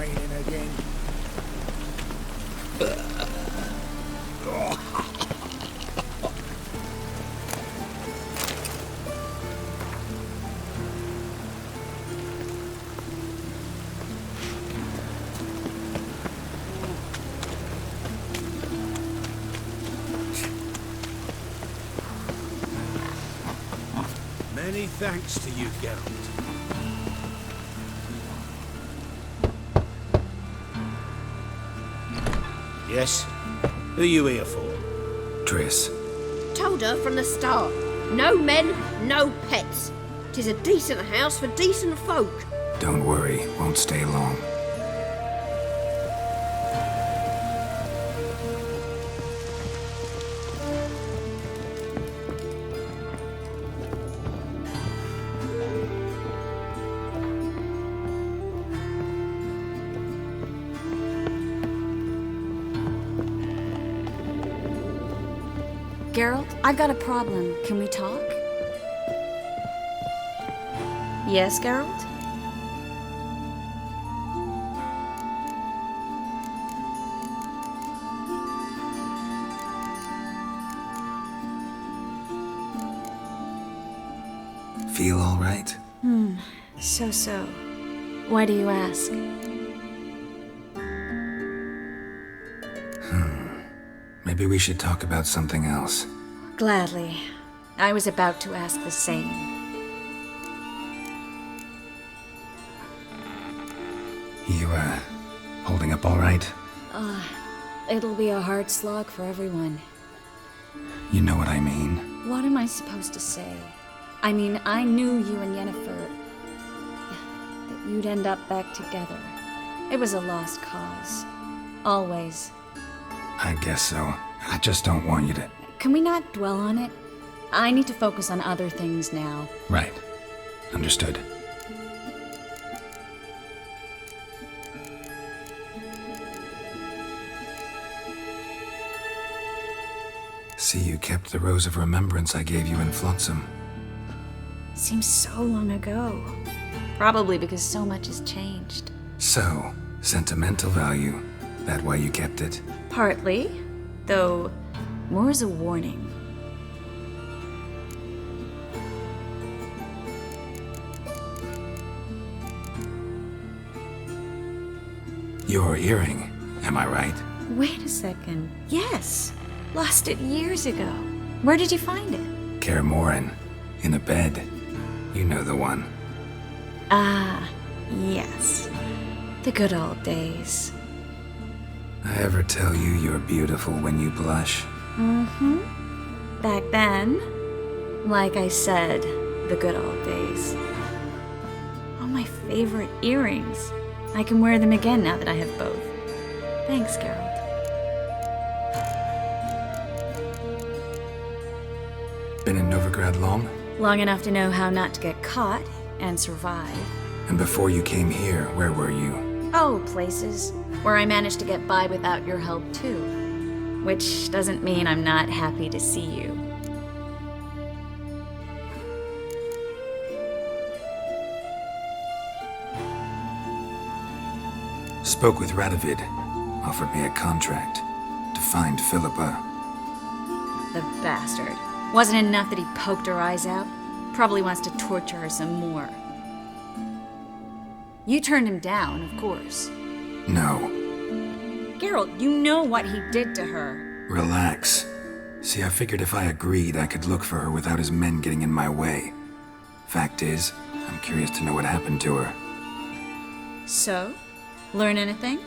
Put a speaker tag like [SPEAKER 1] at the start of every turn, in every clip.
[SPEAKER 1] raining again. Many thanks to you, Geralt. Yes? Who are you here for?
[SPEAKER 2] Triss.
[SPEAKER 3] Told her from the start. No men, no pets. 'Tis a decent house for decent folk.
[SPEAKER 2] Don't worry, won't stay long.
[SPEAKER 4] Geralt, I've got a problem. Can we talk? Yes, Geralt?
[SPEAKER 2] Feel all right?
[SPEAKER 4] So. Why do you ask?
[SPEAKER 2] Maybe we should talk about something else.
[SPEAKER 4] Gladly. I was about to ask the same.
[SPEAKER 2] You, holding up all right?
[SPEAKER 4] It'll be a hard slog for everyone.
[SPEAKER 2] You know what I mean.
[SPEAKER 4] What am I supposed to say? I mean, I knew you and Yennefer... that you'd end up back together. It was a lost cause. Always.
[SPEAKER 2] I guess so. I just don't want you to...
[SPEAKER 4] Can we not dwell on it? I need to focus on other things now.
[SPEAKER 2] Right. Understood. See, you kept the Rose of Remembrance I gave you in Flotsam.
[SPEAKER 4] Seems so long ago. Probably because so much has changed.
[SPEAKER 2] So, sentimental value. That why you kept it?
[SPEAKER 4] Partly, though more as a warning.
[SPEAKER 2] Your earring, am I right?
[SPEAKER 4] Wait a second. Yes! Lost it years ago. Where did you find it?
[SPEAKER 2] Kaer Morhen, in a bed. You know the one.
[SPEAKER 4] Ah, yes. The good old days.
[SPEAKER 2] I ever tell you you're beautiful when you blush?
[SPEAKER 4] Mm-hmm. Back then, like I said, the good old days. Oh, my favorite earrings. I can wear them again now that I have both. Thanks, Geralt.
[SPEAKER 2] Been in Novigrad long?
[SPEAKER 4] Long enough to know how not to get caught and survive.
[SPEAKER 2] And before you came here, where were you?
[SPEAKER 4] Oh, places where I managed to get by without your help, too. Which doesn't mean I'm not happy to see you.
[SPEAKER 2] Spoke with Radovid. Offered me a contract to find Philippa.
[SPEAKER 4] The bastard. Wasn't enough that he poked her eyes out? Probably wants to torture her some more. You turned him down, of course.
[SPEAKER 2] No.
[SPEAKER 4] Geralt, you know what he did to her.
[SPEAKER 2] Relax. See, I figured if I agreed, I could look for her without his men getting in my way. Fact is, I'm curious to know what happened to her.
[SPEAKER 4] So? Learn anything?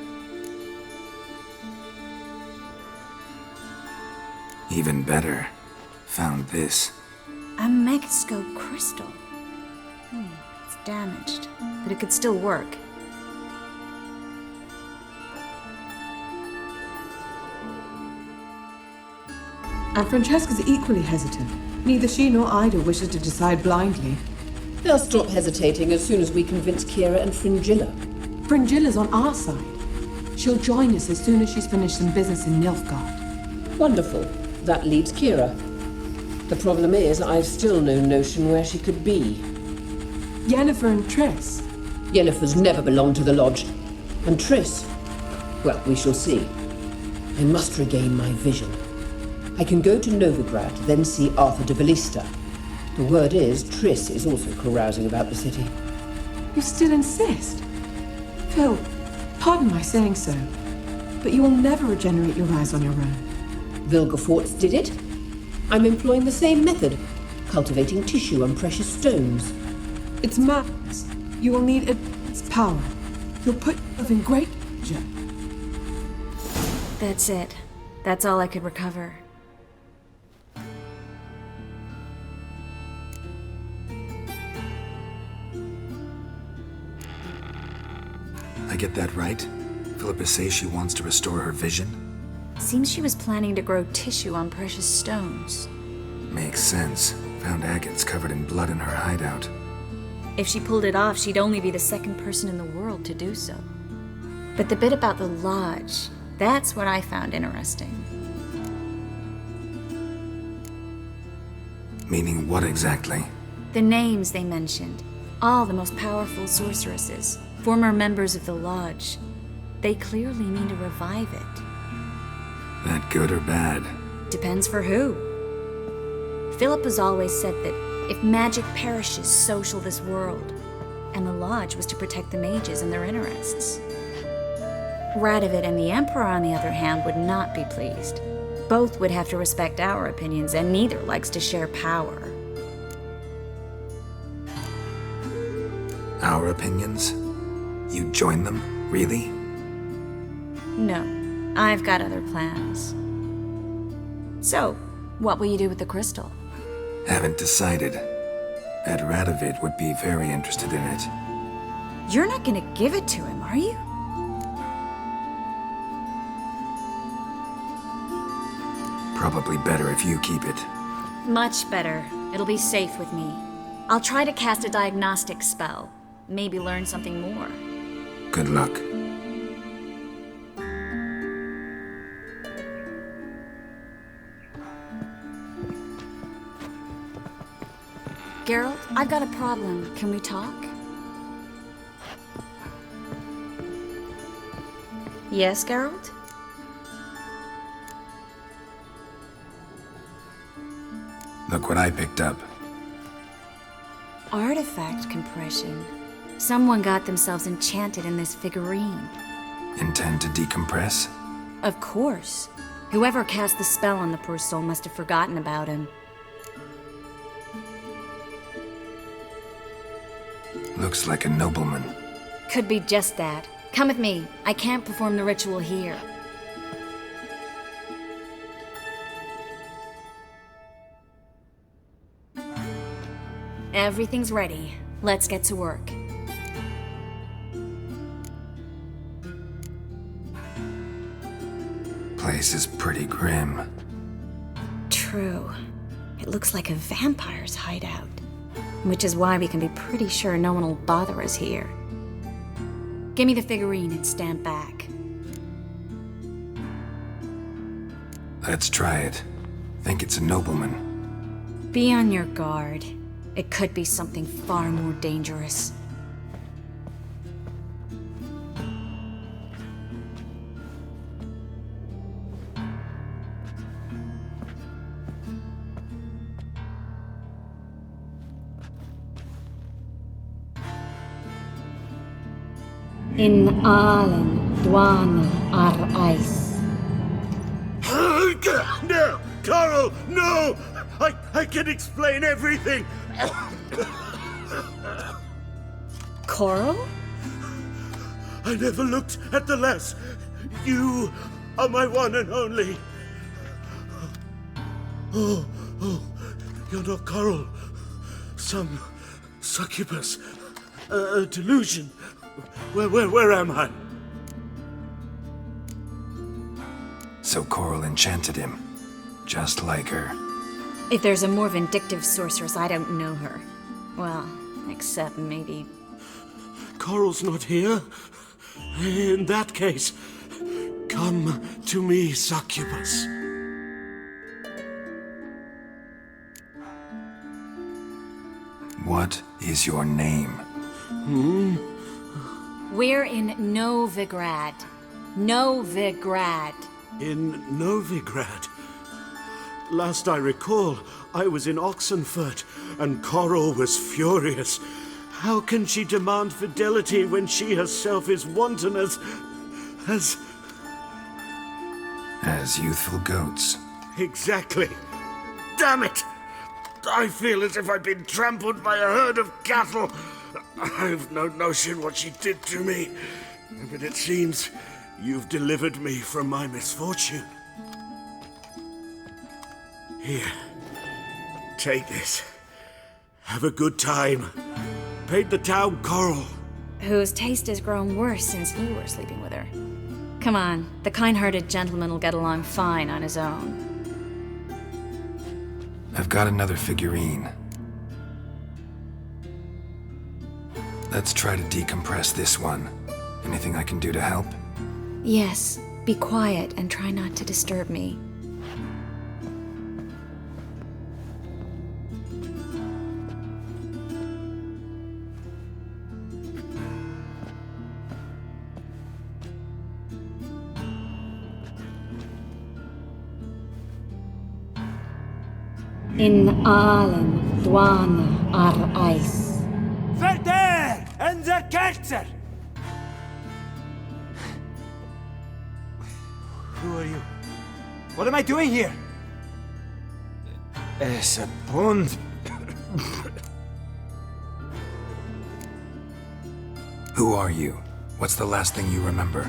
[SPEAKER 2] Even better. Found this.
[SPEAKER 4] A Megascope crystal. It's damaged, but it could still work.
[SPEAKER 5] And Francesca's equally hesitant. Neither she nor Ida wishes to decide blindly.
[SPEAKER 6] They'll stop hesitating as soon as we convince Kira and Fringilla.
[SPEAKER 5] Fringilla's on our side. She'll join us as soon as she's finished some business in Nilfgaard.
[SPEAKER 6] Wonderful. That leaves Kira. The problem is, I've still no notion where she could be.
[SPEAKER 5] Yennefer and Triss.
[SPEAKER 6] Yennefer's never belonged to the Lodge. And Triss? Well, we shall see. I must regain my vision. I can go to Novigrad, then see Arthur de Ballista. The word is, Triss is also carousing about the city.
[SPEAKER 5] You still insist? Phil, pardon my saying so, but you will never regenerate your eyes on your own.
[SPEAKER 6] Vilgefortz did it. I'm employing the same method, cultivating tissue and precious stones.
[SPEAKER 5] It's madness. You will need its power. You'll put yourself in great danger.
[SPEAKER 4] That's it. That's all I could recover.
[SPEAKER 2] I get that right? Philippa says she wants to restore her vision?
[SPEAKER 4] Seems she was planning to grow tissue on precious stones.
[SPEAKER 2] Makes sense. Found agates covered in blood in her hideout.
[SPEAKER 4] If she pulled it off, she'd only be the second person in the world to do so. But the bit about the lodge, that's what I found interesting.
[SPEAKER 2] Meaning what exactly?
[SPEAKER 4] The names they mentioned. All the most powerful sorceresses, former members of the lodge. They clearly mean to revive it.
[SPEAKER 2] That good or bad?
[SPEAKER 4] Depends for who. Philip has always said that if magic perishes, so shall this world. And the lodge was to protect the mages and their interests. Radovid and the Emperor, on the other hand, would not be pleased. Both would have to respect our opinions, and neither likes to share power.
[SPEAKER 2] Our opinions? You join them? Really?
[SPEAKER 4] No, I've got other plans. So, what will you do with the crystal?
[SPEAKER 2] Haven't decided. Ed Radovid would be very interested in it.
[SPEAKER 4] You're not gonna give it to him, are you?
[SPEAKER 2] Probably better if you keep it.
[SPEAKER 4] Much better. It'll be safe with me. I'll try to cast a diagnostic spell. Maybe learn something more.
[SPEAKER 2] Good luck.
[SPEAKER 4] Geralt, I've got a problem. Can we talk? Yes, Geralt?
[SPEAKER 2] Look what I picked up.
[SPEAKER 4] Artifact compression. Someone got themselves enchanted in this figurine.
[SPEAKER 2] Intend to decompress?
[SPEAKER 4] Of course. Whoever cast the spell on the poor soul must have forgotten about him.
[SPEAKER 2] Looks like a nobleman.
[SPEAKER 4] Could be just that. Come with me. I can't perform the ritual here. Everything's ready. Let's get to work.
[SPEAKER 2] Place is pretty grim.
[SPEAKER 4] True. It looks like a vampire's hideout. Which is why we can be pretty sure no one will bother us here. Give me the figurine and stand back.
[SPEAKER 2] Let's try it. Think it's a nobleman.
[SPEAKER 4] Be on your guard. It could be something far more dangerous. In Allen, Dwana, ar Ice.
[SPEAKER 1] No! Carl, no! I can explain everything!
[SPEAKER 4] Coral?
[SPEAKER 1] I never looked at the lass. You are my one and only. Oh, you're not Coral. Some succubus. A delusion. Where am I?
[SPEAKER 2] So Coral enchanted him. Just like her.
[SPEAKER 4] If there's a more vindictive sorceress, I don't know her. Well, except maybe...
[SPEAKER 1] Coral's not here. In that case, come to me, succubus.
[SPEAKER 2] What is your name?
[SPEAKER 4] We're in Novigrad. Novigrad.
[SPEAKER 1] In Novigrad. Last I recall, I was in Oxenfurt, and Coral was furious. How can she demand fidelity when she herself is wanton as
[SPEAKER 2] youthful goats.
[SPEAKER 1] Exactly. Damn it! I feel as if I've been trampled by a herd of cattle. I've no notion what she did to me, but it seems you've delivered me from my misfortune. Here, take this. Have a good time. Paint the town coral.
[SPEAKER 4] Whose taste has grown worse since you were sleeping with her. Come on, the kind-hearted gentleman will get along fine on his own.
[SPEAKER 2] I've got another figurine. Let's try to decompress this one. Anything I can do to help?
[SPEAKER 4] Yes, be quiet and try not to disturb me. In allen dwana ar eis.
[SPEAKER 7] Verder en der Kerzer! Who are you? What am I doing here? Es a pond.
[SPEAKER 2] Who are you? What's the last thing you remember?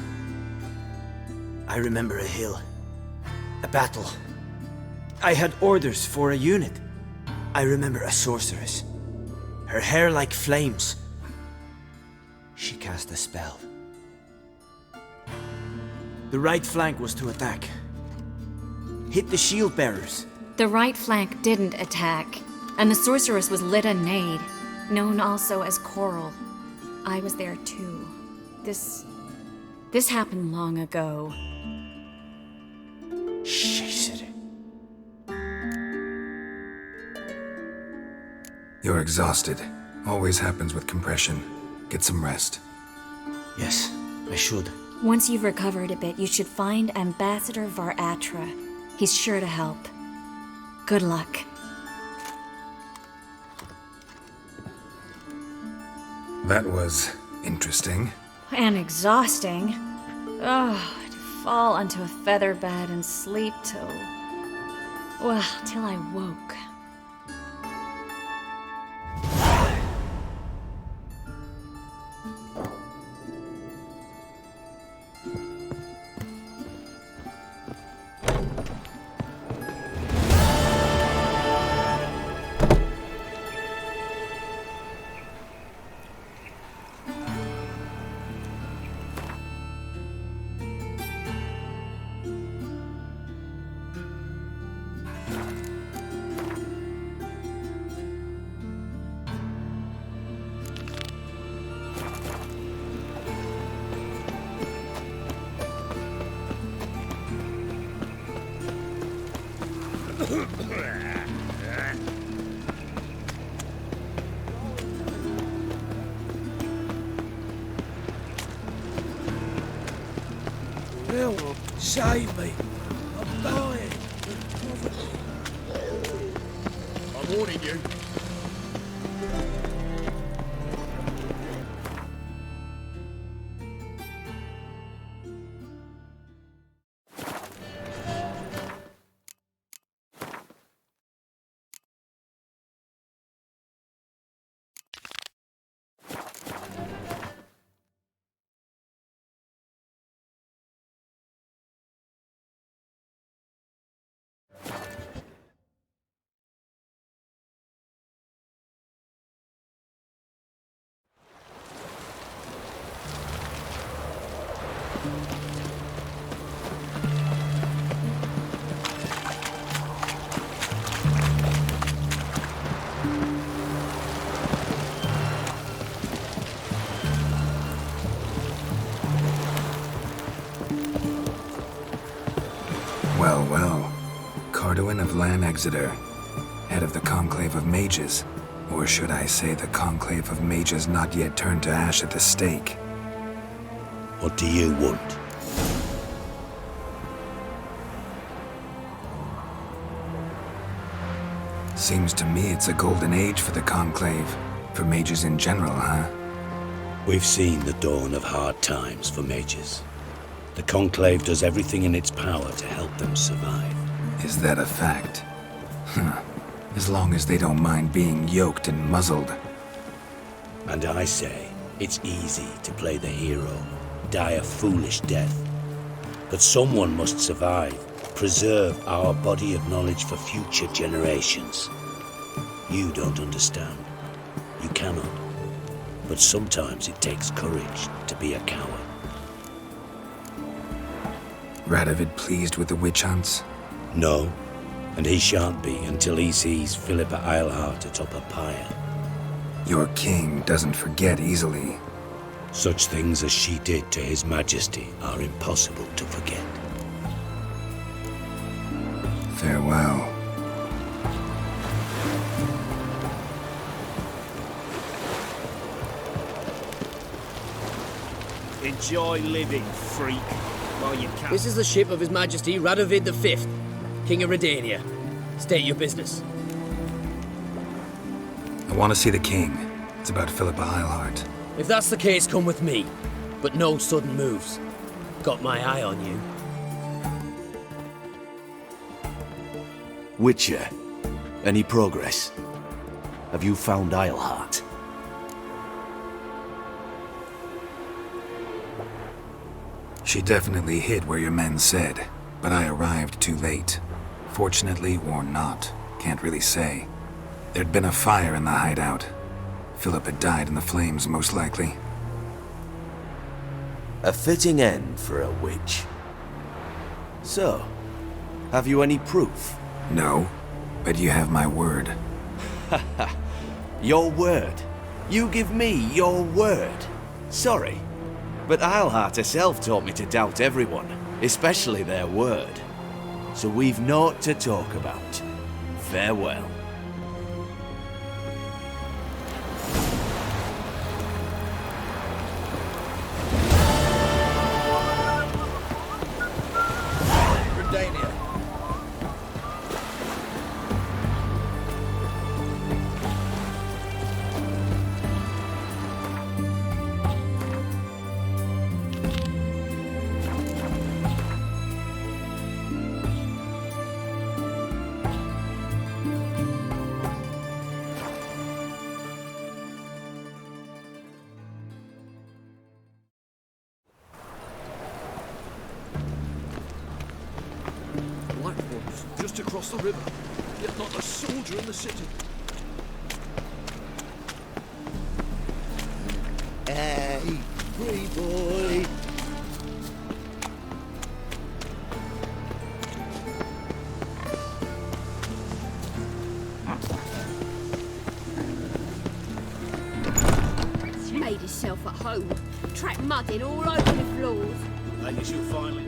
[SPEAKER 7] I remember a hill. A battle. I had orders for a unit. I remember a sorceress. Her hair like flames. She cast a spell. The right flank was to attack. Hit the shield bearers.
[SPEAKER 4] The right flank didn't attack, and the sorceress was Litanade, known also as Coral. I was there too. This happened long ago.
[SPEAKER 2] You're exhausted. Always happens with compression. Get some rest.
[SPEAKER 7] Yes, I should.
[SPEAKER 4] Once you've recovered a bit, you should find Ambassador Varatra. He's sure to help. Good luck.
[SPEAKER 2] That was interesting.
[SPEAKER 4] And exhausting. Oh, to fall onto a feather bed and sleep till I woke.
[SPEAKER 1] Help! Save me! I'm dying! I'm warning you.
[SPEAKER 2] Well. Carduin of Lan Exeter, head of the Conclave of Mages. Or should I say the Conclave of Mages not yet turned to ash at the stake.
[SPEAKER 8] What do you want?
[SPEAKER 2] Seems to me it's a golden age for the Conclave. For mages in general, huh?
[SPEAKER 8] We've seen the dawn of hard times for mages. The Conclave does everything in its power to help them survive.
[SPEAKER 2] Is that a fact? Huh. As long as they don't mind being yoked and muzzled.
[SPEAKER 8] And I say, it's easy to play the hero, die a foolish death. But someone must survive, preserve our body of knowledge for future generations. You don't understand. You cannot. But sometimes it takes courage to be a coward.
[SPEAKER 2] Radovid pleased with the witch hunts?
[SPEAKER 8] No, and he shan't be until he sees Philippa Eilhart atop a pyre.
[SPEAKER 2] Your king doesn't forget easily.
[SPEAKER 8] Such things as she did to His Majesty are impossible to forget.
[SPEAKER 2] Farewell.
[SPEAKER 1] Enjoy living, freak, while you can.
[SPEAKER 9] This is the ship of His Majesty Radovid V, King of Redania. State your business.
[SPEAKER 2] I want to see the king. It's about Philippa Eilhart.
[SPEAKER 9] If that's the case, come with me. But no sudden moves. Got my eye on you.
[SPEAKER 10] Witcher, any progress? Have you found Eilhart?
[SPEAKER 2] She definitely hid where your men said, but I arrived too late. Fortunately or not, can't really say. There'd been a fire in the hideout. Philip had died in the flames, most likely.
[SPEAKER 10] A fitting end for a witch. So, have you any proof?
[SPEAKER 2] No, but you have my word.
[SPEAKER 10] Your word? You give me your word? Sorry, but Eilhart herself taught me to doubt everyone, especially their word. So we've naught to talk about. Farewell.
[SPEAKER 1] Just across the river, yet not a soldier in the city.
[SPEAKER 10] Hey, free boy.
[SPEAKER 3] Made himself at home. Track mud in all over the floors.
[SPEAKER 1] I guess you'll finally.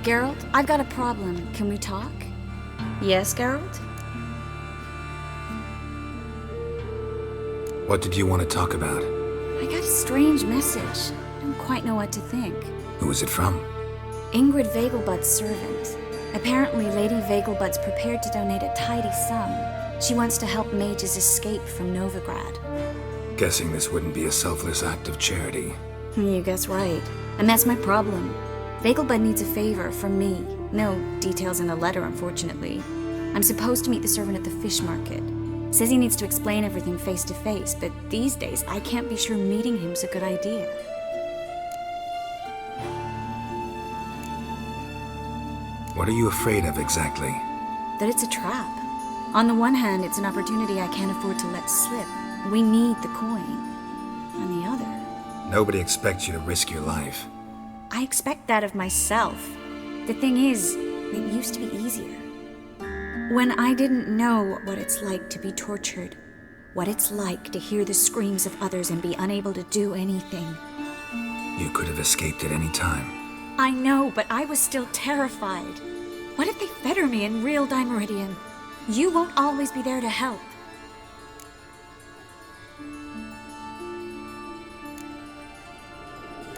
[SPEAKER 4] Geralt, I've got a problem. Can we talk? Yes, Geralt?
[SPEAKER 2] What did you want to talk about?
[SPEAKER 4] I got a strange message. I don't quite know what to think.
[SPEAKER 2] Who was it from?
[SPEAKER 4] Ingrid Vegelbud's servant. Apparently, Lady Vegelbud's prepared to donate a tidy sum. She wants to help mages escape from Novigrad.
[SPEAKER 2] Guessing this wouldn't be a selfless act of charity.
[SPEAKER 4] You guess right. And that's my problem. Vegelbud needs a favor from me. No details in the letter, unfortunately. I'm supposed to meet the servant at the fish market. Says he needs to explain everything face to face, but these days I can't be sure meeting him's a good idea.
[SPEAKER 2] What are you afraid of exactly?
[SPEAKER 4] That it's a trap. On the one hand, it's an opportunity I can't afford to let slip. We need the coin. On the other...
[SPEAKER 2] Nobody expects you to risk your life.
[SPEAKER 4] I expect that of myself. The thing is, it used to be easier. When I didn't know what it's like to be tortured, what it's like to hear the screams of others and be unable to do anything.
[SPEAKER 2] You could have escaped at any time.
[SPEAKER 4] I know, but I was still terrified. What if they fetter me in real Dimeridian? You won't always be there to help.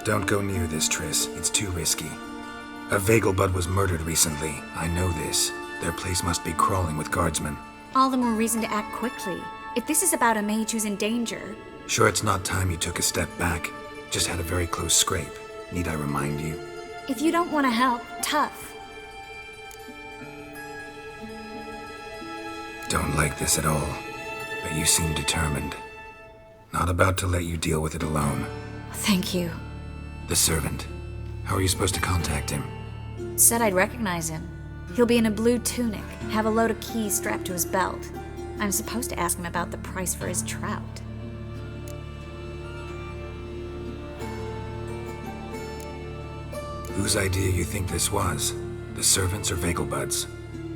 [SPEAKER 2] Don't go near this, Triss. It's too risky. A Vegelbud was murdered recently. I know this. Their place must be crawling with guardsmen.
[SPEAKER 4] All the more reason to act quickly. If this is about a mage who's in danger...
[SPEAKER 2] Sure, it's not time you took a step back. Just had a very close scrape. Need I remind you?
[SPEAKER 4] If you don't want to help, tough.
[SPEAKER 2] Don't like this at all, but you seem determined. Not about to let you deal with it alone.
[SPEAKER 4] Thank you.
[SPEAKER 2] The servant. How are you supposed to contact him?
[SPEAKER 4] Said I'd recognize him. He'll be in a blue tunic, have a load of keys strapped to his belt. I'm supposed to ask him about the price for his trout.
[SPEAKER 2] Whose idea you think this was? The servants or Vegelbud's?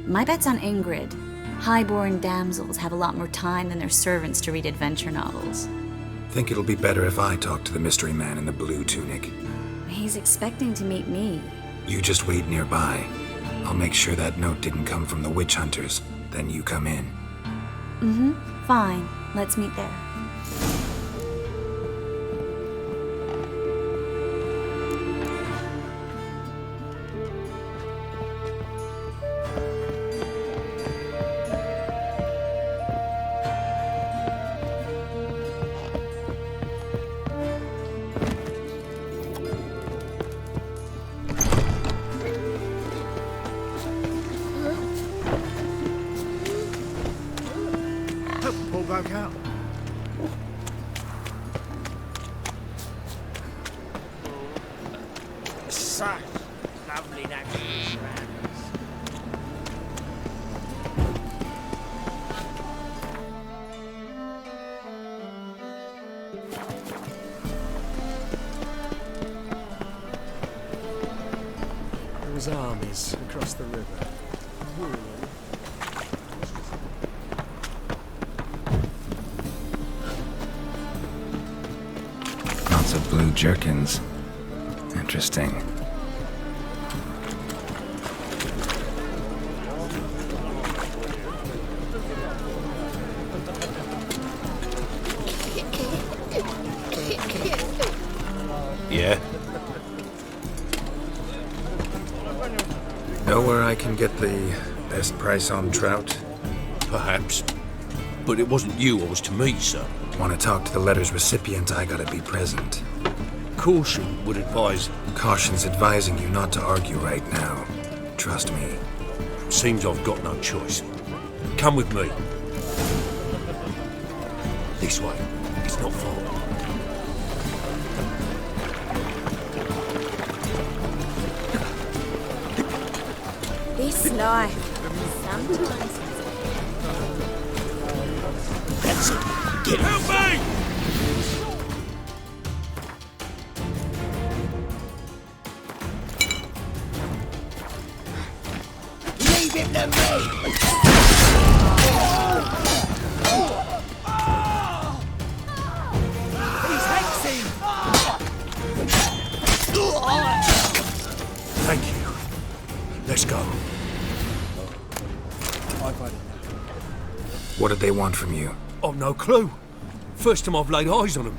[SPEAKER 4] My bet's on Ingrid. Highborn damsels have a lot more time than their servants to read adventure novels.
[SPEAKER 2] Think it'll be better if I talk to the mystery man in the blue tunic.
[SPEAKER 4] He's expecting to meet me.
[SPEAKER 2] You just wait nearby. I'll make sure that note didn't come from the witch hunters. Then you come in.
[SPEAKER 4] Fine. Let's meet there.
[SPEAKER 1] Pull back out. Such lovely natural surroundings.
[SPEAKER 11] There was armies across the river.
[SPEAKER 2] Lots of blue jerkins. Interesting.
[SPEAKER 8] Yeah?
[SPEAKER 2] Know where I can get the best price on trout?
[SPEAKER 12] Perhaps. But it wasn't you I was to meet, sir.
[SPEAKER 2] Want to talk to the letter's recipient, I gotta be present.
[SPEAKER 12] Caution would advise...
[SPEAKER 2] Caution's advising you not to argue right now. Trust me.
[SPEAKER 12] Seems I've got no choice. Come with me. This way. It's not far.
[SPEAKER 3] This life, sometimes...
[SPEAKER 12] That's it. Get help me!
[SPEAKER 7] Leave him to me! He's hexing!
[SPEAKER 12] Thank you. Let's go.
[SPEAKER 2] What did they want from you?
[SPEAKER 12] I've no clue. First time I've laid eyes on them.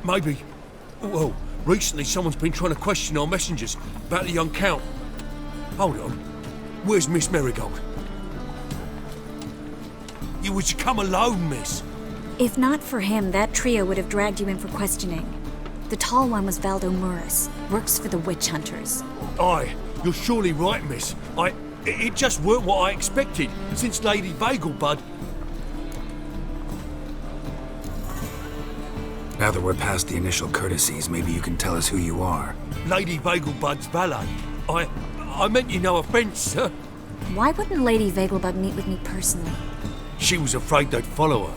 [SPEAKER 12] Maybe... Well, recently someone's been trying to question our messengers about the young Count. Hold on. Where's Miss Marigold? You was to come alone, miss.
[SPEAKER 4] If not for him, that trio would have dragged you in for questioning. The tall one was Valdo Muris. Works for the witch hunters.
[SPEAKER 12] Aye, you're surely right, miss. It just weren't what I expected, since Lady Vegelbud...
[SPEAKER 2] Now that we're past the initial courtesies, maybe you can tell us who you are.
[SPEAKER 12] Lady Vegelbud's valet. I meant you no offence, sir.
[SPEAKER 4] Why wouldn't Lady Vegelbud meet with me personally?
[SPEAKER 12] She was afraid they'd follow her.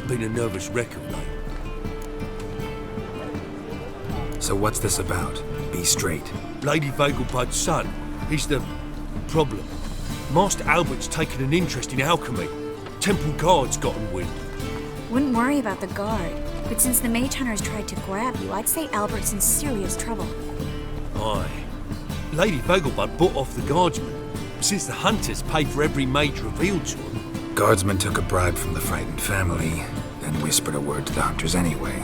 [SPEAKER 12] Been a nervous wreck of late.
[SPEAKER 2] So what's this about? Be straight.
[SPEAKER 12] Lady Vegelbud's son, he's the problem. Master Albert's taken an interest in alchemy. Temple guards gotten wind.
[SPEAKER 4] Wouldn't worry about the guard, but since the mage hunters tried to grab you, I'd say Albert's in serious trouble.
[SPEAKER 12] Aye. Lady Vegelbud bought off the guardsmen, since the hunters paid for every mage revealed to them.
[SPEAKER 2] Guardsmen took a bribe from the frightened family, then whispered a word to the hunters anyway.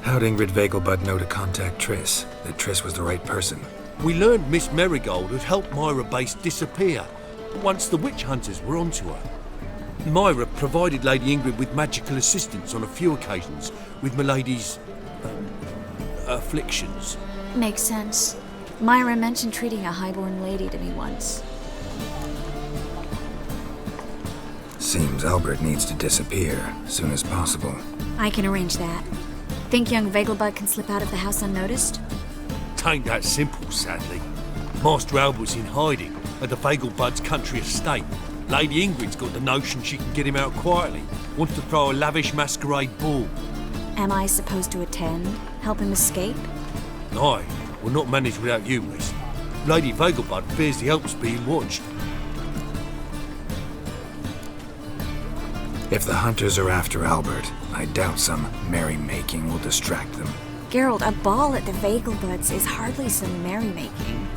[SPEAKER 2] How'd Ingrid Vegelbud know to contact Triss? That Triss was the right person?
[SPEAKER 12] We learned Miss Marigold had helped Myra Base disappear once the witch hunters were onto her. Myra provided Lady Ingrid with magical assistance on a few occasions with Milady's afflictions.
[SPEAKER 4] Makes sense. Myra mentioned treating a highborn lady to me once.
[SPEAKER 2] Seems Albert needs to disappear as soon as possible.
[SPEAKER 4] I can arrange that. Think young Vegelbud can slip out of the house unnoticed?
[SPEAKER 12] Tain't that simple, sadly. Master Albert's in hiding at the Vegelbud's country estate. Lady Ingrid's got the notion she can get him out quietly. Wants to throw a lavish masquerade ball.
[SPEAKER 4] Am I supposed to attend? Help him escape?
[SPEAKER 12] Aye, we'll not manage without you, miss. Lady Vegelbud fears the Alps being watched.
[SPEAKER 2] If the hunters are after Albert, I doubt some merrymaking will distract them.
[SPEAKER 4] Geralt, a ball at the Vegelbuds is hardly some merrymaking.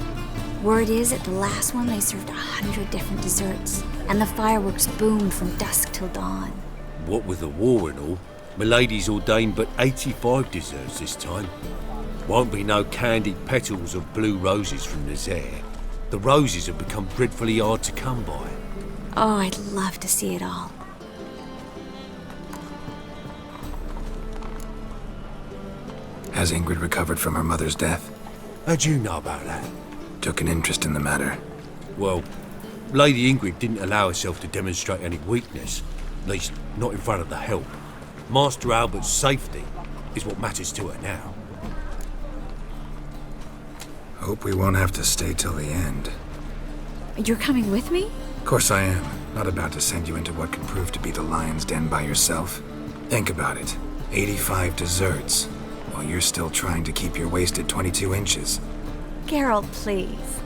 [SPEAKER 4] Word is, at the last one they served 100 different desserts, and the fireworks boomed from dusk till dawn.
[SPEAKER 12] What with the war and all, Milady's ordained but 85 desserts this time. Won't be no candied petals of blue roses from Nazaire. The roses have become dreadfully hard to come by.
[SPEAKER 4] Oh, I'd love to see it all.
[SPEAKER 2] Has Ingrid recovered from her mother's death?
[SPEAKER 12] How'd you know about that?
[SPEAKER 2] Took an interest in the matter.
[SPEAKER 12] Well, Lady Ingrid didn't allow herself to demonstrate any weakness, at least not in front of the help. Master Albert's safety is what matters to her now.
[SPEAKER 2] Hope we won't have to stay till the end.
[SPEAKER 4] You're coming with me?
[SPEAKER 2] Of course I am. Not about to send you into what can prove to be the lion's den by yourself. Think about it. 85 desserts, while you're still trying to keep your waist at 22 inches.
[SPEAKER 4] Geralt, please.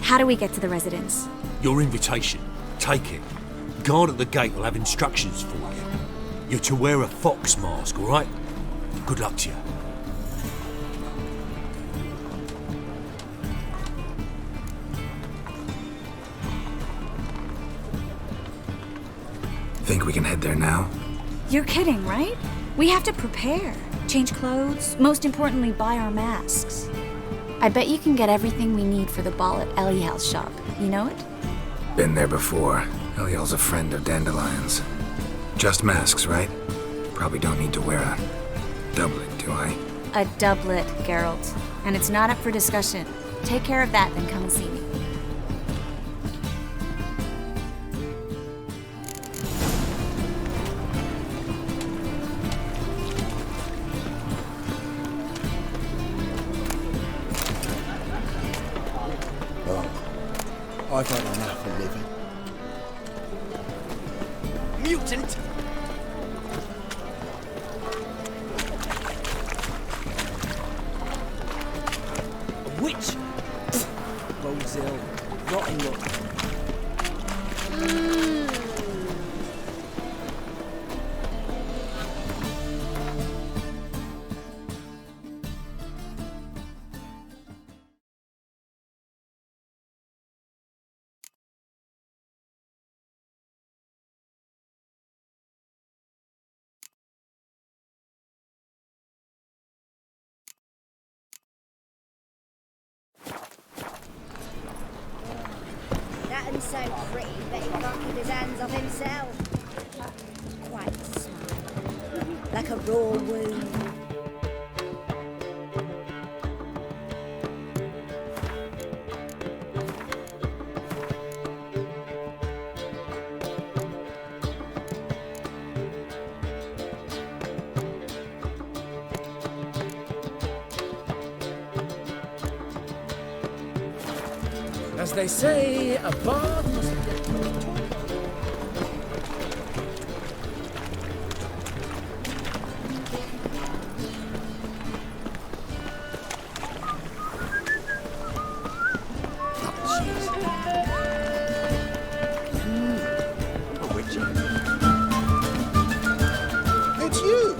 [SPEAKER 4] How do we get to the residence?
[SPEAKER 12] Your invitation. Take it. Guard at the gate will have instructions for you. You're to wear a fox mask, all right? Good luck to you.
[SPEAKER 2] Think we can head there now?
[SPEAKER 4] You're kidding, right? We have to prepare. Change clothes, most importantly, buy our masks. I bet you can get everything we need for the ball at Eliel's shop. You know it?
[SPEAKER 2] Been there before. Eliel's a friend of Dandelion's. Just masks, right? Probably don't need to wear a doublet, do I?
[SPEAKER 4] A doublet, Geralt. And it's not up for discussion. Take care of that, then come and see me.
[SPEAKER 13] I've had enough of living.
[SPEAKER 7] Mutant! A witch! Bozil, rotten luck.
[SPEAKER 3] That'n's so pretty that he can't keep his hands off himself. Quite smart. Like a raw wound.
[SPEAKER 11] As they say, a bard must get to the top.
[SPEAKER 13] It's you,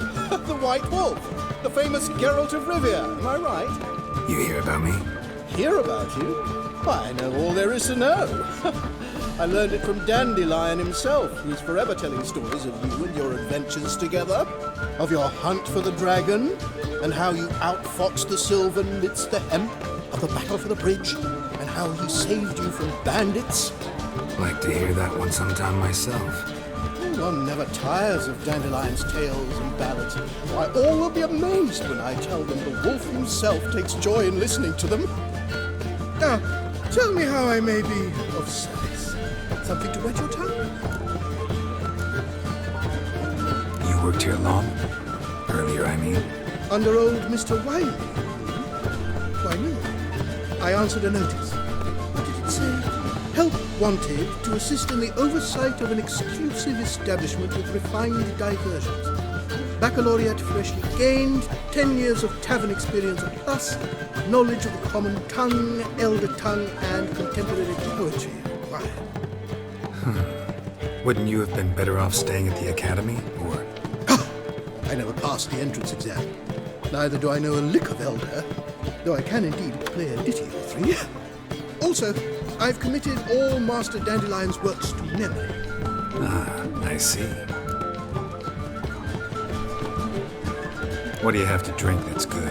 [SPEAKER 13] the White Wolf, the famous Geralt of Rivia, am I right?
[SPEAKER 2] You hear about me?
[SPEAKER 13] Hear about you? Why, I know all there is to know. I learned it from Dandelion himself, who's forever telling stories of you and your adventures together, of your hunt for the dragon, and how you outfoxed the Sylvan midst the hemp, of the battle for the bridge, and how he saved you from bandits.
[SPEAKER 2] Like to hear that one sometime myself.
[SPEAKER 13] One never tires of Dandelion's tales and ballads. Why, all will be amazed when I tell them the wolf himself takes joy in listening to them. Now, tell me how I may be of service. Something to whet your tongue?
[SPEAKER 2] You worked here long? Earlier, I mean.
[SPEAKER 13] Under old Mr. Wiley? Why, no. I answered a notice. What did it say? Help wanted to assist in the oversight of an exclusive establishment with refined diversions. Baccalaureate freshly gained, 10 years of tavern experience plus, knowledge of the common tongue, elder tongue, and contemporary poetry required.
[SPEAKER 2] Wouldn't you have been better off staying at the academy, or?
[SPEAKER 13] I never passed the entrance exam. Neither do I know a lick of elder, though I can indeed play a ditty or three. Also, I've committed all Master Dandelion's works to memory.
[SPEAKER 2] Ah, I see. What do you have to drink that's good?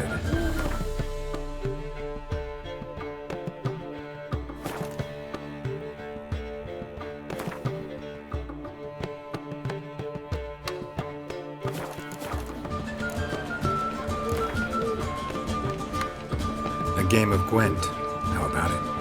[SPEAKER 2] A game of Gwent. How about it?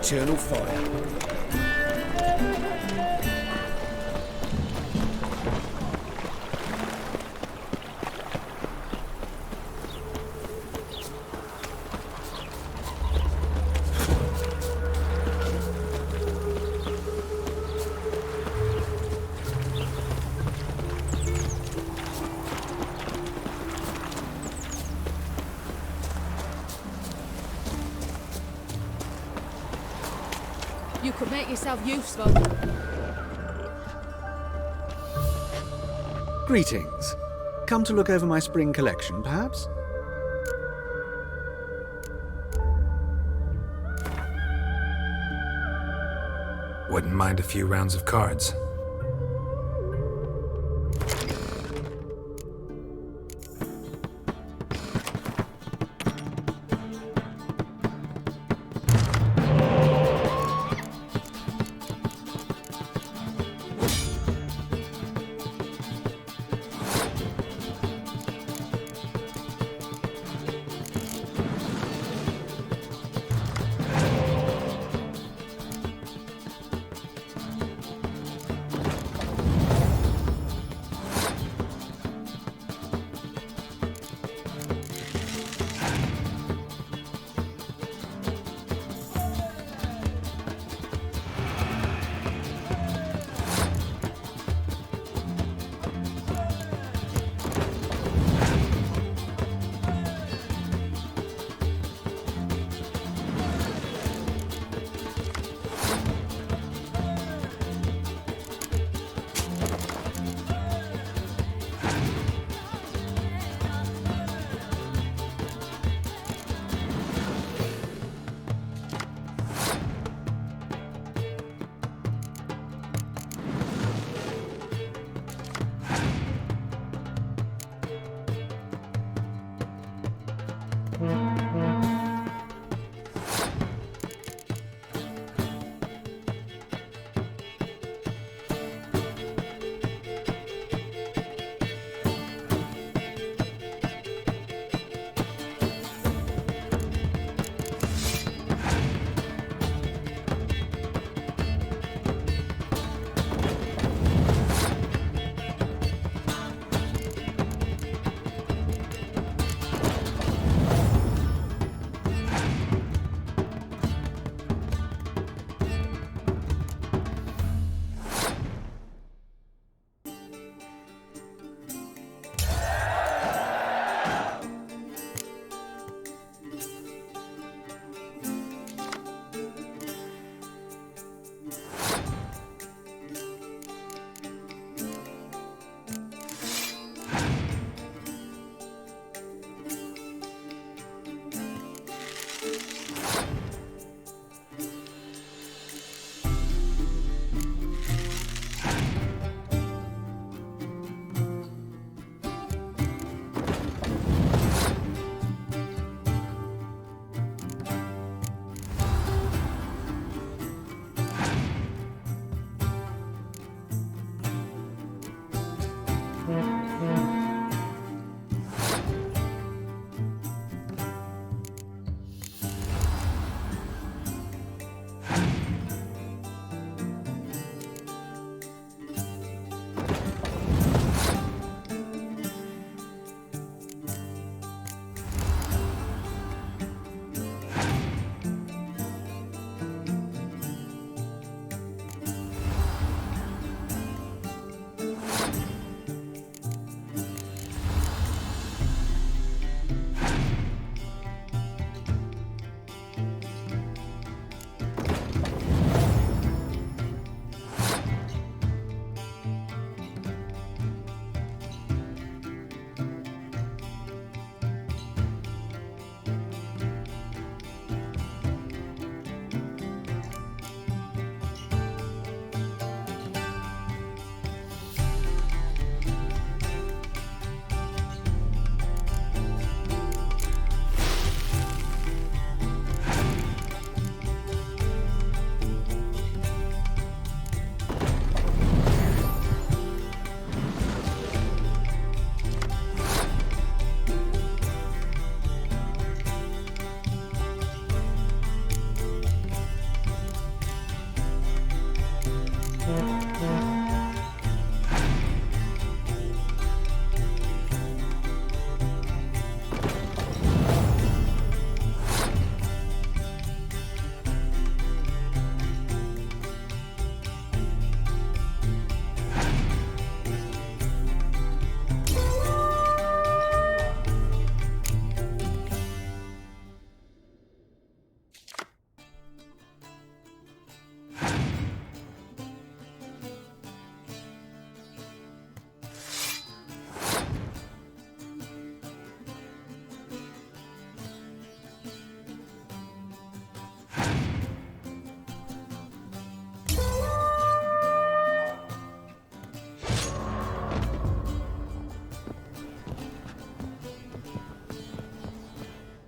[SPEAKER 11] eternal fire.
[SPEAKER 14] You could make yourself useful.
[SPEAKER 15] Greetings. Come to look over my spring collection, perhaps?
[SPEAKER 2] Wouldn't mind a few rounds of cards.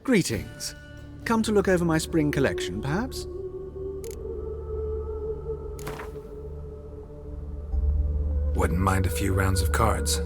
[SPEAKER 15] Greetings. Come to look over my spring collection, perhaps?
[SPEAKER 2] Wouldn't mind a few rounds of cards.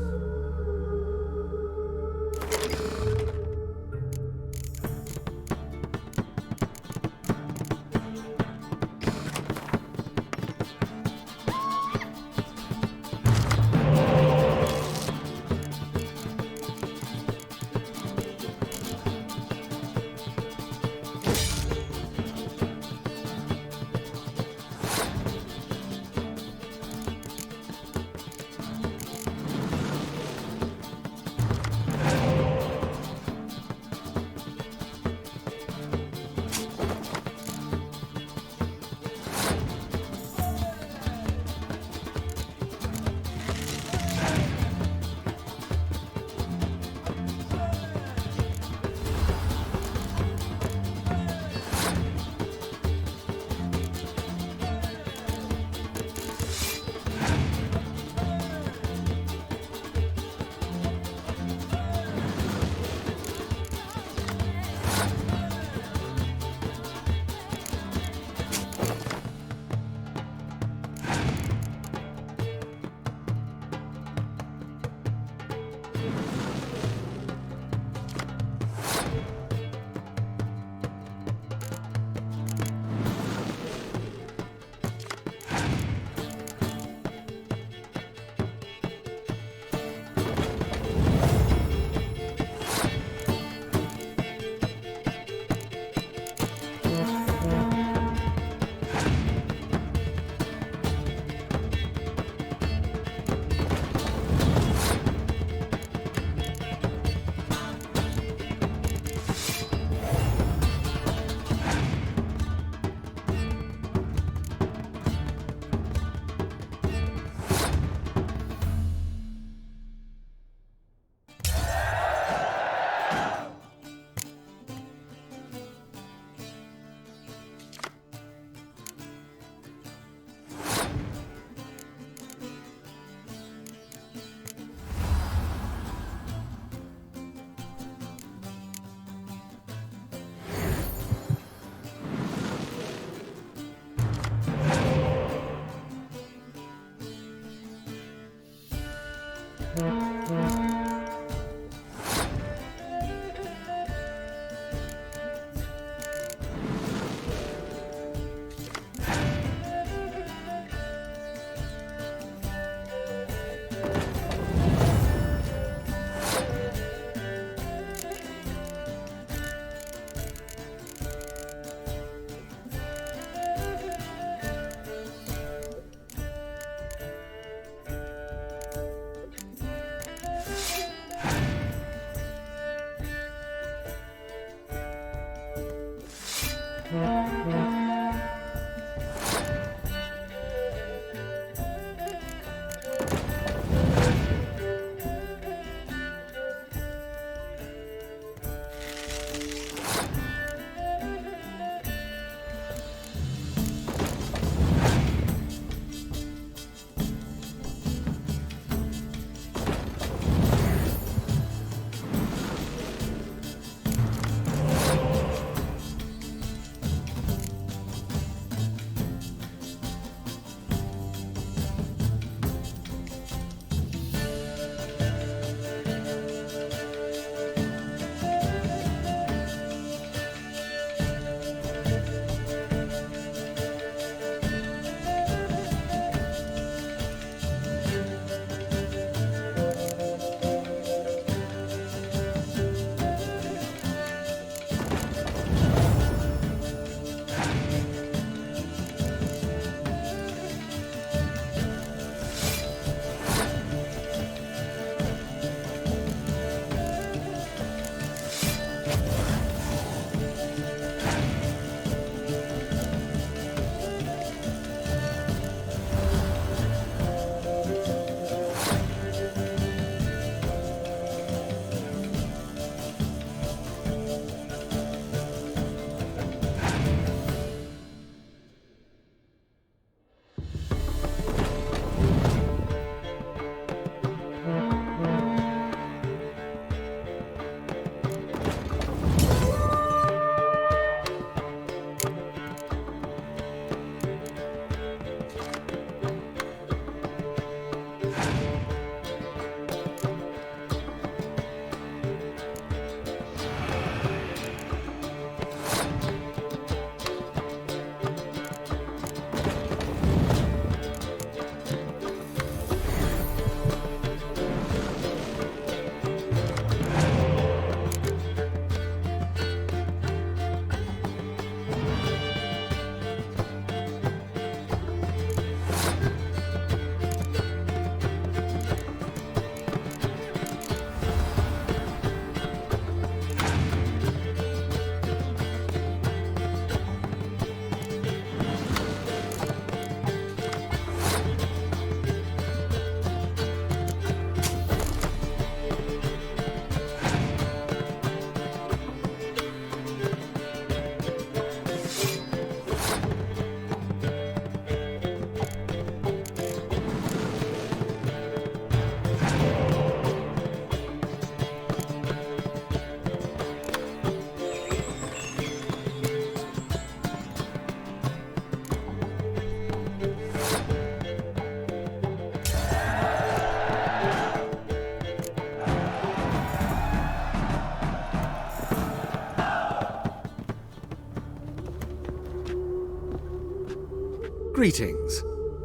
[SPEAKER 15] Greetings.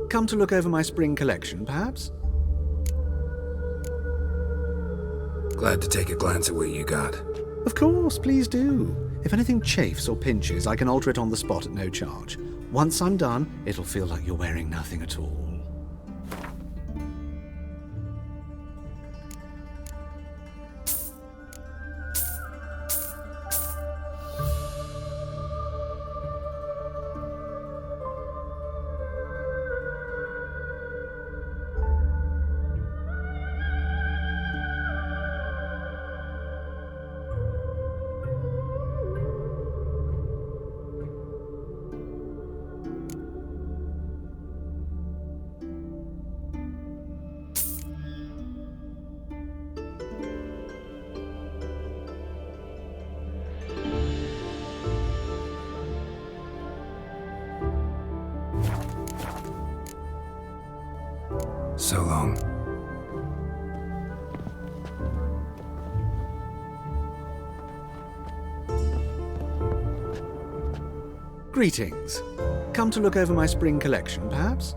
[SPEAKER 15] Come to look over my spring collection, perhaps?
[SPEAKER 2] Glad to take a glance at what you got.
[SPEAKER 15] Of course, please do. If anything chafes or pinches, I can alter it on the spot at no charge. Once I'm done, it'll feel like you're wearing nothing at all.
[SPEAKER 2] So long.
[SPEAKER 15] Greetings. Come to look over my spring collection, perhaps?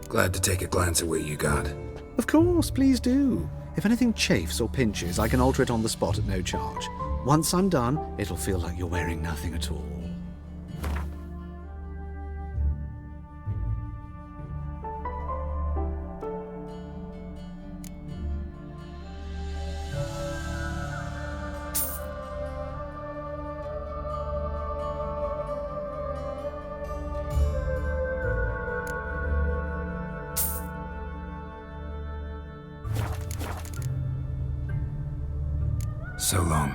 [SPEAKER 2] Glad to take a glance at what you got.
[SPEAKER 15] Of course, please do. If anything chafes or pinches, I can alter it on the spot at no charge. Once I'm done, it'll feel like you're wearing nothing at all.
[SPEAKER 2] So long.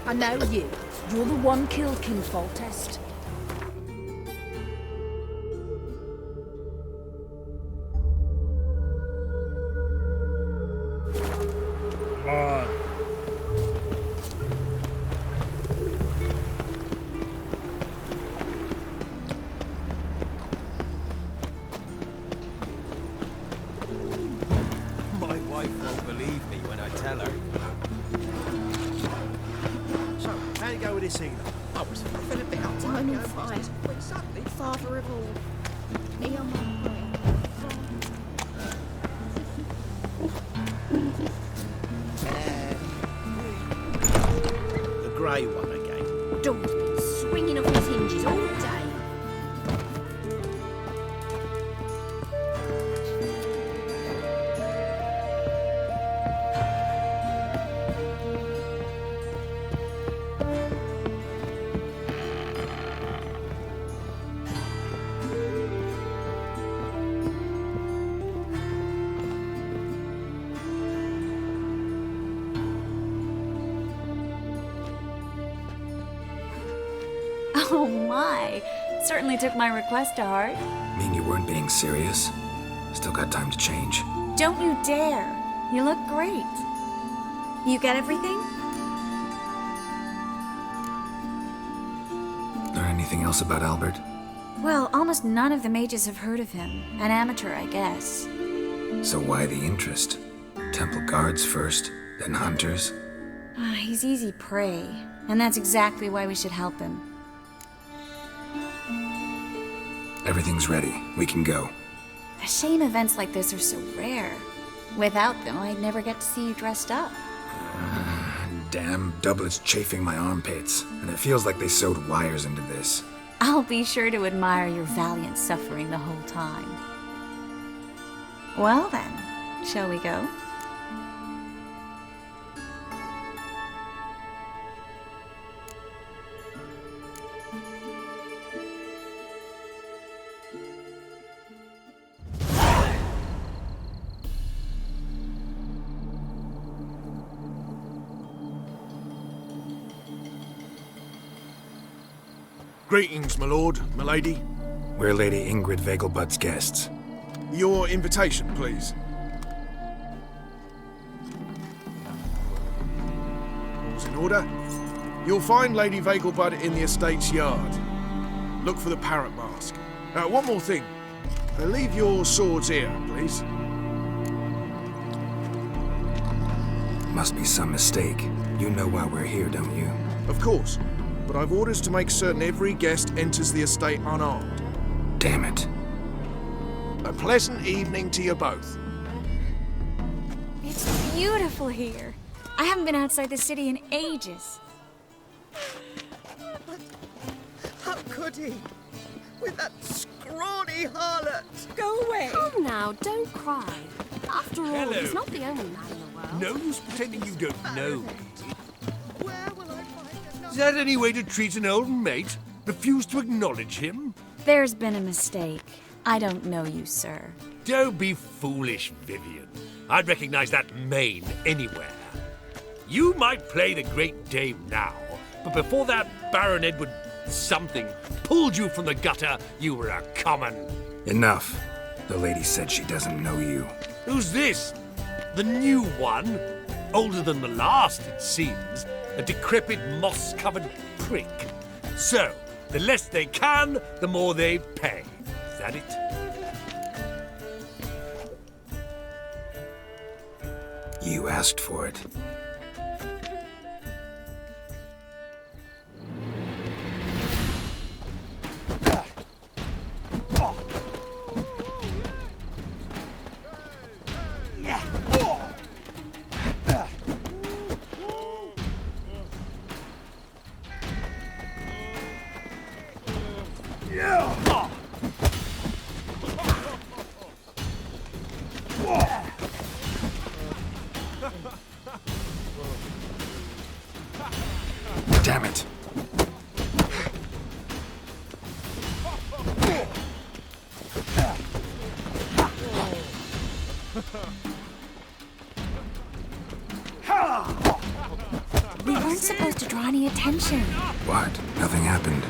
[SPEAKER 14] I know you. You're the one killed King Foltest.
[SPEAKER 1] Come on.
[SPEAKER 11] My wife won't believe me when I tell her. So, how you go with this evening? I was fed about.
[SPEAKER 14] Time and fire.
[SPEAKER 11] When suddenly,
[SPEAKER 14] Father of all. Neon
[SPEAKER 11] the grey one again.
[SPEAKER 14] Door's been swinging off his hinges all day.
[SPEAKER 4] Oh my! Certainly took my request to heart.
[SPEAKER 2] Mean you weren't being serious? Still got time to change.
[SPEAKER 4] Don't you dare! You look great. You get everything?
[SPEAKER 2] Learn anything else about Albert?
[SPEAKER 4] Well, almost none of the mages have heard of him. An amateur, I guess.
[SPEAKER 2] So why the interest? Temple guards first, then hunters?
[SPEAKER 4] He's easy prey, and that's exactly why we should help him.
[SPEAKER 2] Everything's ready. We can go.
[SPEAKER 4] A shame events like this are so rare. Without them, I'd never get to see you dressed up.
[SPEAKER 2] Damn doublets chafing my armpits, and it feels like they sewed wires into this.
[SPEAKER 4] I'll be sure to admire your valiant suffering the whole time. Well then, shall we go?
[SPEAKER 16] Greetings, my lord, my lady.
[SPEAKER 2] We're Lady Ingrid Vegelbud's guests.
[SPEAKER 16] Your invitation, please. All's in order. You'll find Lady Vegelbud in the estate's yard. Look for the parrot mask. One more thing. Leave your swords here, please.
[SPEAKER 2] Must be some mistake. You know why we're here, don't you?
[SPEAKER 16] Of course. But I've orders to make certain every guest enters the estate unarmed.
[SPEAKER 2] Damn it.
[SPEAKER 16] A pleasant evening to you both.
[SPEAKER 4] It's beautiful here. I haven't been outside the city in ages.
[SPEAKER 17] How could he? With that scrawny harlot!
[SPEAKER 14] Go away!
[SPEAKER 18] Come now, don't cry. After all,
[SPEAKER 12] Hello.
[SPEAKER 18] he's not the only man in the world.
[SPEAKER 12] No use pretending you don't know me.
[SPEAKER 17] Where will I find another?
[SPEAKER 12] Is that any way to treat an old mate? Refuse to acknowledge him?
[SPEAKER 4] There's been a mistake. I don't know you, sir.
[SPEAKER 12] Don't be foolish, Vivian. I'd recognize that mane anywhere. You might play the Great Dame now, but before that Baron Edward something pulled you from the gutter, you were a common.
[SPEAKER 2] Enough. The lady said she doesn't know you.
[SPEAKER 12] Who's this? The new one? Older than the last, it seems. A decrepit, moss-covered prick. So, the less they can, the more they pay. Is that it?
[SPEAKER 2] You asked for it. Damn it.
[SPEAKER 4] We weren't supposed to draw any attention.
[SPEAKER 2] What? Nothing happened.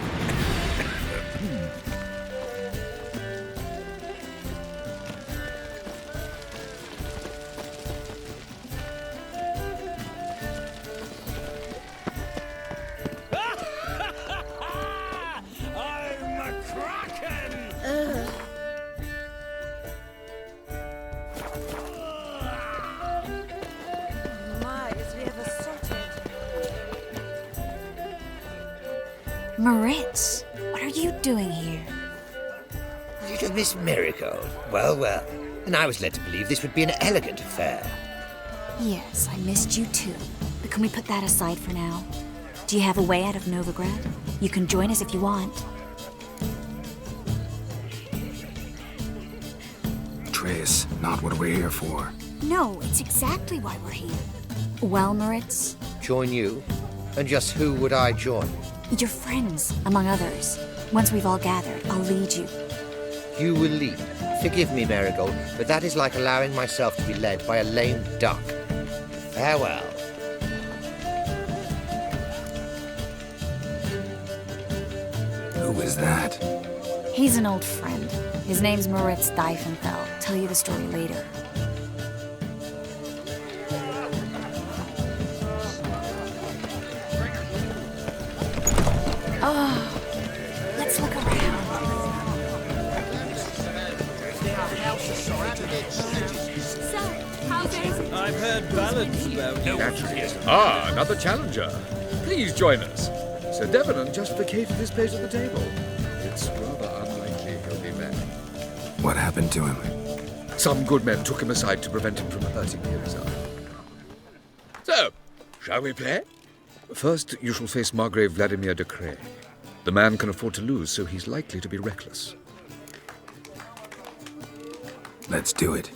[SPEAKER 12] I'm a kraken!
[SPEAKER 14] My, is we ever sorted?
[SPEAKER 4] Moritz, what are you doing here?
[SPEAKER 19] Little Miss Marigold. Well, well. And I was led to believe this would be an elegant affair.
[SPEAKER 4] Yes, I missed you too. But can we put that aside for now? Do you have a way out of Novigrad? You can join us if you want.
[SPEAKER 2] Trace, not what we're here for.
[SPEAKER 4] No, it's exactly why we're here. Well, Moritz,
[SPEAKER 19] Join you? And just who would I join?
[SPEAKER 4] your friends, among others. Once we've all gathered, I'll lead you.
[SPEAKER 19] You will lead. Forgive me, Marigold, but that is like allowing myself to be led by a lame duck. Farewell.
[SPEAKER 2] Who is that?
[SPEAKER 4] He's an old friend. His name's Moritz Diefenfeld. Tell you the story later. Oh, let's look around.
[SPEAKER 18] So, how's it?
[SPEAKER 20] I've heard ballads about you.
[SPEAKER 12] Naturally, yes.
[SPEAKER 20] Ah, another challenger. Please join us. Sir Devenant just vacated his place at the table. It's rather unlikely he'll be back.
[SPEAKER 2] What happened to him?
[SPEAKER 20] Some good men took him aside to prevent him from hurting Irizar. So, shall we play? First, you shall face Margrave Vladimir de Cray. The man can afford to lose, so he's likely to be reckless.
[SPEAKER 2] Let's do it.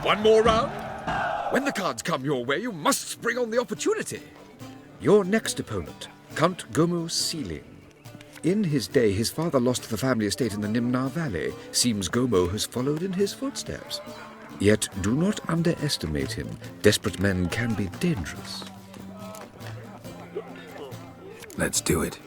[SPEAKER 20] One more round? When the cards come your way, you must spring on the opportunity. Your next opponent, Count Gomo Sealing. In his day, his father lost the family estate in the Nimnar Valley. Seems Gomo has followed in his footsteps. Yet do not underestimate him. Desperate men can be dangerous.
[SPEAKER 2] Let's do it.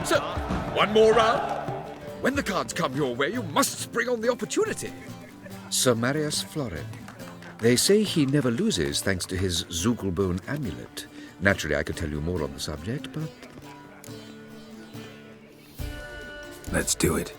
[SPEAKER 20] So, one more round. When the cards come your way, you must spring on the opportunity. Sir Marius Florin. They say he never loses thanks to his Zugelbone amulet. Naturally, I could tell you more on the subject, but...
[SPEAKER 2] Let's do it.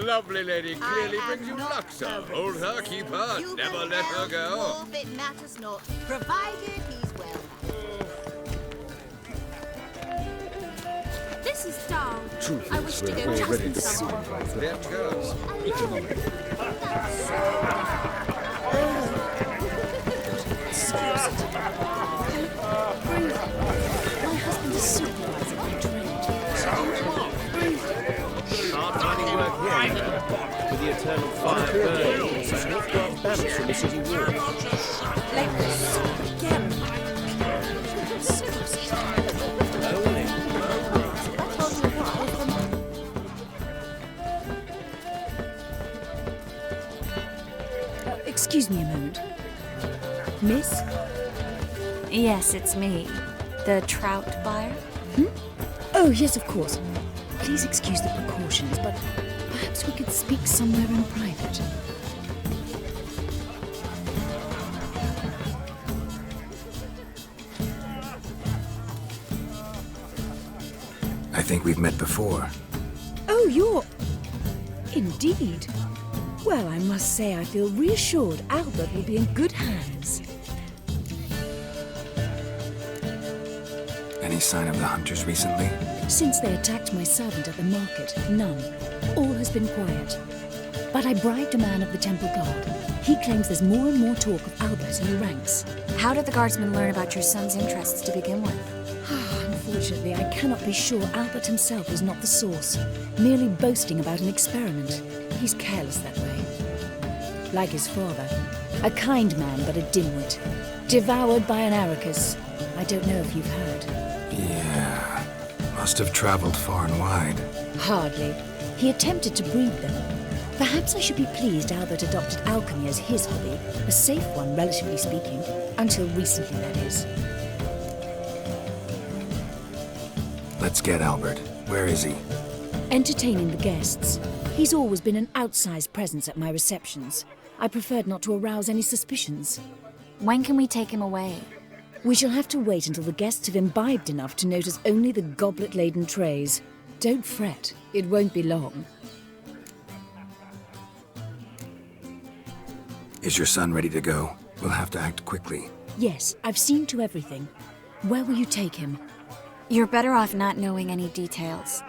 [SPEAKER 20] lovely lady clearly brings you luck, sir. Hold her, keep her, never let her go.
[SPEAKER 17] It matters not, provided he's well.
[SPEAKER 18] This is dull.
[SPEAKER 20] Truth
[SPEAKER 18] I wish
[SPEAKER 20] is,
[SPEAKER 18] to
[SPEAKER 20] we're
[SPEAKER 18] go
[SPEAKER 20] all
[SPEAKER 18] chat
[SPEAKER 20] ready
[SPEAKER 18] with
[SPEAKER 20] to
[SPEAKER 18] someone.
[SPEAKER 20] There it goes. Economic.
[SPEAKER 14] My husband is supervising my trade.
[SPEAKER 9] Hard finding work here, you know. With the eternal fire burning, it's a northbound balance from the city wall.
[SPEAKER 14] Excuse me a moment. Miss?
[SPEAKER 4] Yes, it's me. The trout buyer?
[SPEAKER 14] Oh, yes, of course. Please excuse the precautions, but perhaps we could speak somewhere in private.
[SPEAKER 2] I think we've met before.
[SPEAKER 14] Oh, you're... Indeed. Well, I must say I feel reassured Albert will be in good hands.
[SPEAKER 2] Any sign of the hunters recently?
[SPEAKER 14] Since they attacked my servant at the market, none. All has been quiet. But I bribed a man of the Temple Guard. He claims there's more and more talk of Albert in the ranks.
[SPEAKER 4] How did the guardsmen learn about your son's interests to begin with?
[SPEAKER 14] Unfortunately, I cannot be sure Albert himself was not the source, merely boasting about an experiment. He's careless that way. Like his father. A kind man, but a dimwit. Devoured by an Arrakis. I don't know if you've heard.
[SPEAKER 2] Yeah. Must have traveled far and wide.
[SPEAKER 14] Hardly. He attempted to breed them. Perhaps I should be pleased Albert adopted alchemy as his hobby. A safe one, relatively speaking. Until recently, that is.
[SPEAKER 2] Let's get Albert. Where is he?
[SPEAKER 14] Entertaining the guests. He's always been an outsized presence at my receptions. I preferred not to arouse any suspicions.
[SPEAKER 4] When can we take him away?
[SPEAKER 14] We shall have to wait until the guests have imbibed enough to notice only the goblet-laden trays. Don't fret. It won't be long.
[SPEAKER 2] Is your son ready to go? We'll have to act quickly.
[SPEAKER 14] Yes, I've seen to everything. Where will you take him?
[SPEAKER 4] You're better off not knowing any details.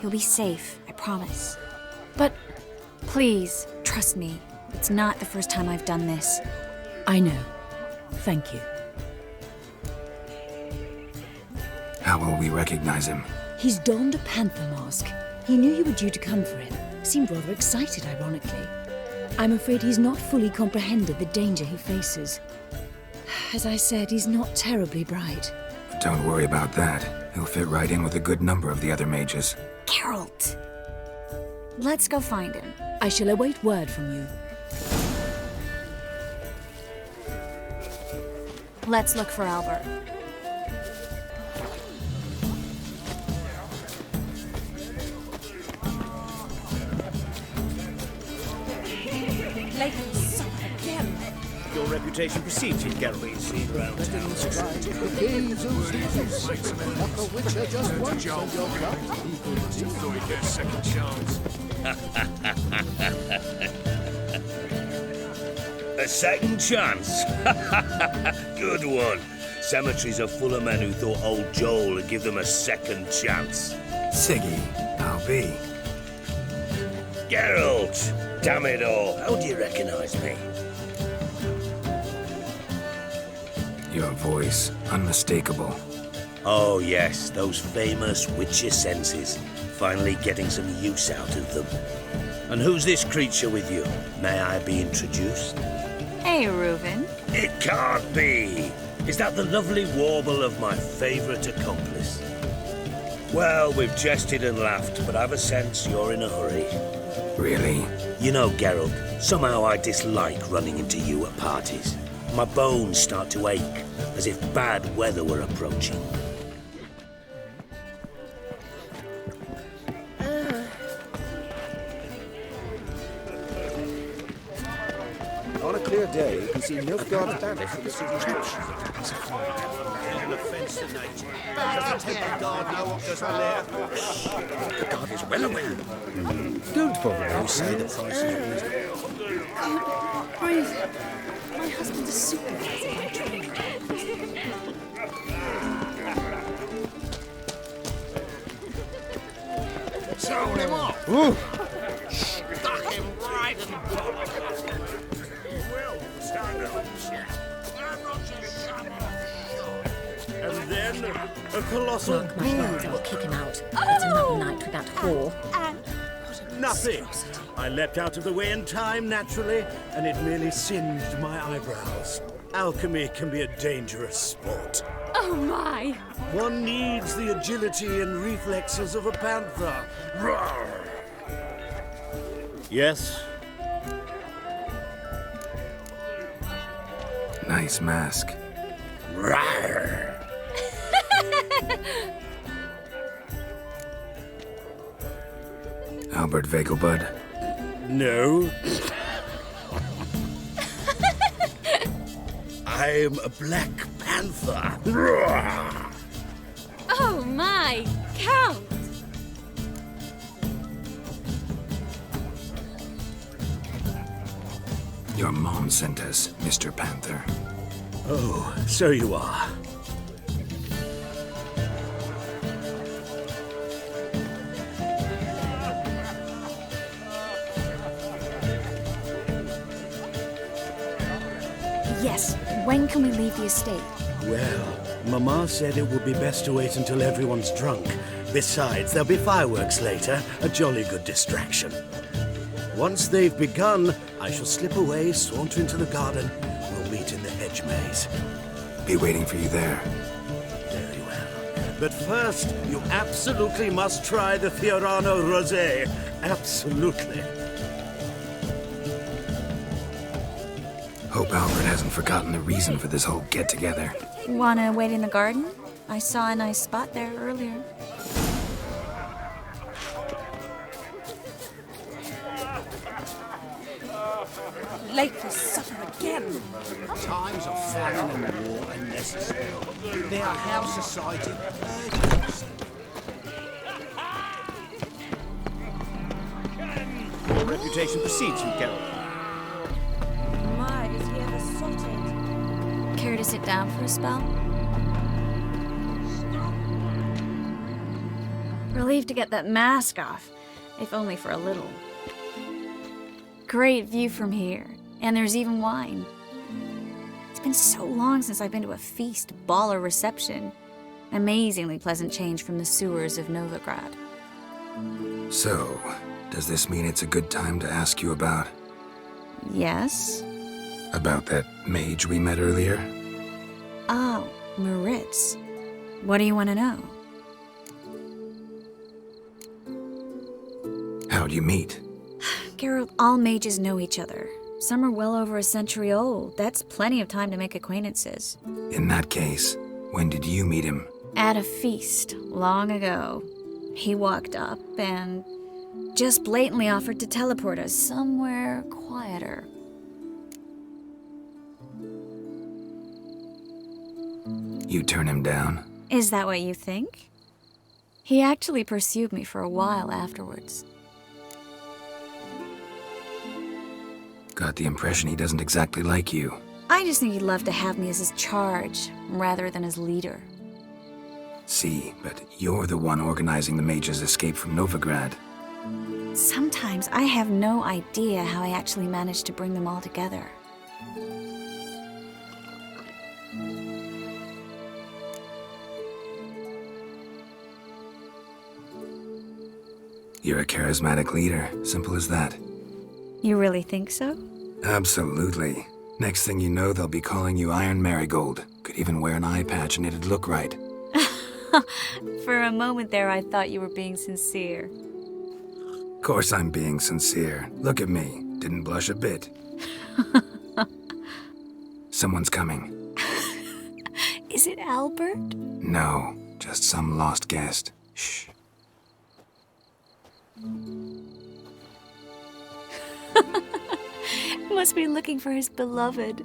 [SPEAKER 4] He'll be safe, I promise.
[SPEAKER 14] But...
[SPEAKER 4] Please, trust me. It's not the first time I've done this.
[SPEAKER 14] I know. Thank you.
[SPEAKER 2] How will we recognize him?
[SPEAKER 14] He's donned a panther mask. He knew you were due to come for him. Seemed rather excited, ironically. I'm afraid he's not fully comprehended the danger he faces. As I said, he's not terribly bright.
[SPEAKER 2] Don't worry about that. He'll fit right in with a good number of the other mages.
[SPEAKER 4] Geralt! Let's go find him.
[SPEAKER 14] I shall await word from you.
[SPEAKER 4] Let's look for Albert.
[SPEAKER 9] Your reputation precedes you, Geralt.
[SPEAKER 13] The gaze of Zeus, not the Witcher just once, and your gut
[SPEAKER 12] Thought he'd get a second chance.
[SPEAKER 8] A second chance? Good one. Cemeteries are full of men who thought old Joel would give them a second chance.
[SPEAKER 2] Siggy, I'll be.
[SPEAKER 8] Geralt! Damn it all, how do you recognize me?
[SPEAKER 2] Your voice, unmistakable.
[SPEAKER 8] Oh yes, those famous Witcher senses. Finally getting some use out of them. And who's this creature with you? May I be introduced?
[SPEAKER 4] Hey, Reuven.
[SPEAKER 8] It can't be! Is that the lovely warble of my favourite accomplice? Well, we've jested and laughed, but I've a sense you're in a hurry.
[SPEAKER 2] Really?
[SPEAKER 8] You know, Geralt, somehow I dislike running into you at parties. My bones start to ache, as if bad weather were approaching.
[SPEAKER 9] On a clear day, you can see Nilfgaard's vanish from the city church. an offence to nature. Does the temple guard know what goes on there?
[SPEAKER 20] The guard is well aware. Don't bother.
[SPEAKER 9] You say the price is reasonable.
[SPEAKER 14] Breathe. My husband is supervising my training.
[SPEAKER 9] Sold him off.
[SPEAKER 15] Ooh.
[SPEAKER 9] Stuck him right in the bottom. Well, stand up, chap. I'm not just some
[SPEAKER 1] And then a colossal
[SPEAKER 14] Mark my words, I will kick him out. It's another night with that whore.
[SPEAKER 1] Nothing. I leapt out of the way in time, naturally, and it merely singed my eyebrows. Alchemy can be a dangerous sport.
[SPEAKER 18] Oh my!
[SPEAKER 1] One needs the agility and reflexes of a panther. Roar. Yes?
[SPEAKER 2] Nice mask.
[SPEAKER 1] Roar.
[SPEAKER 2] Albert Vegelbud?
[SPEAKER 1] No. I'm a Black Panther. Roar.
[SPEAKER 18] Oh my! Count!
[SPEAKER 2] Your mom sent us, Mr. Panther.
[SPEAKER 1] Oh, so you are.
[SPEAKER 14] Yes, when can we leave the estate?
[SPEAKER 1] Well, Mama said it would be best to wait until everyone's drunk. Besides, there'll be fireworks later, a jolly good distraction. Once they've begun, I shall slip away, saunter into the garden. We'll meet in the hedge maze.
[SPEAKER 2] Be waiting for you there.
[SPEAKER 1] Very well. But first, you absolutely must try the Fiorano Rosé. Absolutely.
[SPEAKER 2] Hope Albert hasn't forgotten the reason for this whole get-together.
[SPEAKER 4] Wanna wait in the garden? I saw a nice spot there earlier.
[SPEAKER 17] Late for supper again.
[SPEAKER 9] times of famine and war are necessary. They are how society
[SPEAKER 11] Your reputation precedes you, Geralt.
[SPEAKER 3] My, is he ever sotted?
[SPEAKER 4] Care to sit down for a spell? Relieved to get that mask off, if only for a little. Great view from here, and there's even wine. It's been so long since I've been to a feast, ball, or reception. Amazingly pleasant change from the sewers of Novigrad.
[SPEAKER 2] So, does this mean it's a good time to ask you about...
[SPEAKER 4] Yes?
[SPEAKER 2] About that mage we met earlier?
[SPEAKER 4] Oh, Maritz. What do you want to know?
[SPEAKER 2] How'd you meet?
[SPEAKER 4] Geralt, all mages know each other. Some are well over a century old. That's plenty of time to make acquaintances.
[SPEAKER 2] In that case, when did you meet him?
[SPEAKER 4] At a feast, long ago. He walked up and just blatantly offered to teleport us somewhere quieter.
[SPEAKER 2] You turn him down?
[SPEAKER 4] Is that what you think? He actually pursued me for a while afterwards.
[SPEAKER 2] Got the impression he doesn't exactly like you.
[SPEAKER 4] I just think he'd love to have me as his charge, rather than his leader.
[SPEAKER 2] See, but you're the one organizing the mage's escape from Novigrad.
[SPEAKER 4] Sometimes I have no idea how I actually managed to bring them all together.
[SPEAKER 2] You're a charismatic leader, simple as that.
[SPEAKER 4] You really think so?
[SPEAKER 2] Absolutely. Next thing you know, they'll be calling you Iron Marigold. Could even wear an eye patch and it'd look right.
[SPEAKER 4] For a moment there, I thought you were being sincere.
[SPEAKER 2] Of course I'm being sincere. Look at me. Didn't blush a bit. Someone's coming.
[SPEAKER 4] Is it Albert?
[SPEAKER 2] No, just some lost guest. Shh.
[SPEAKER 4] Must be looking for his beloved.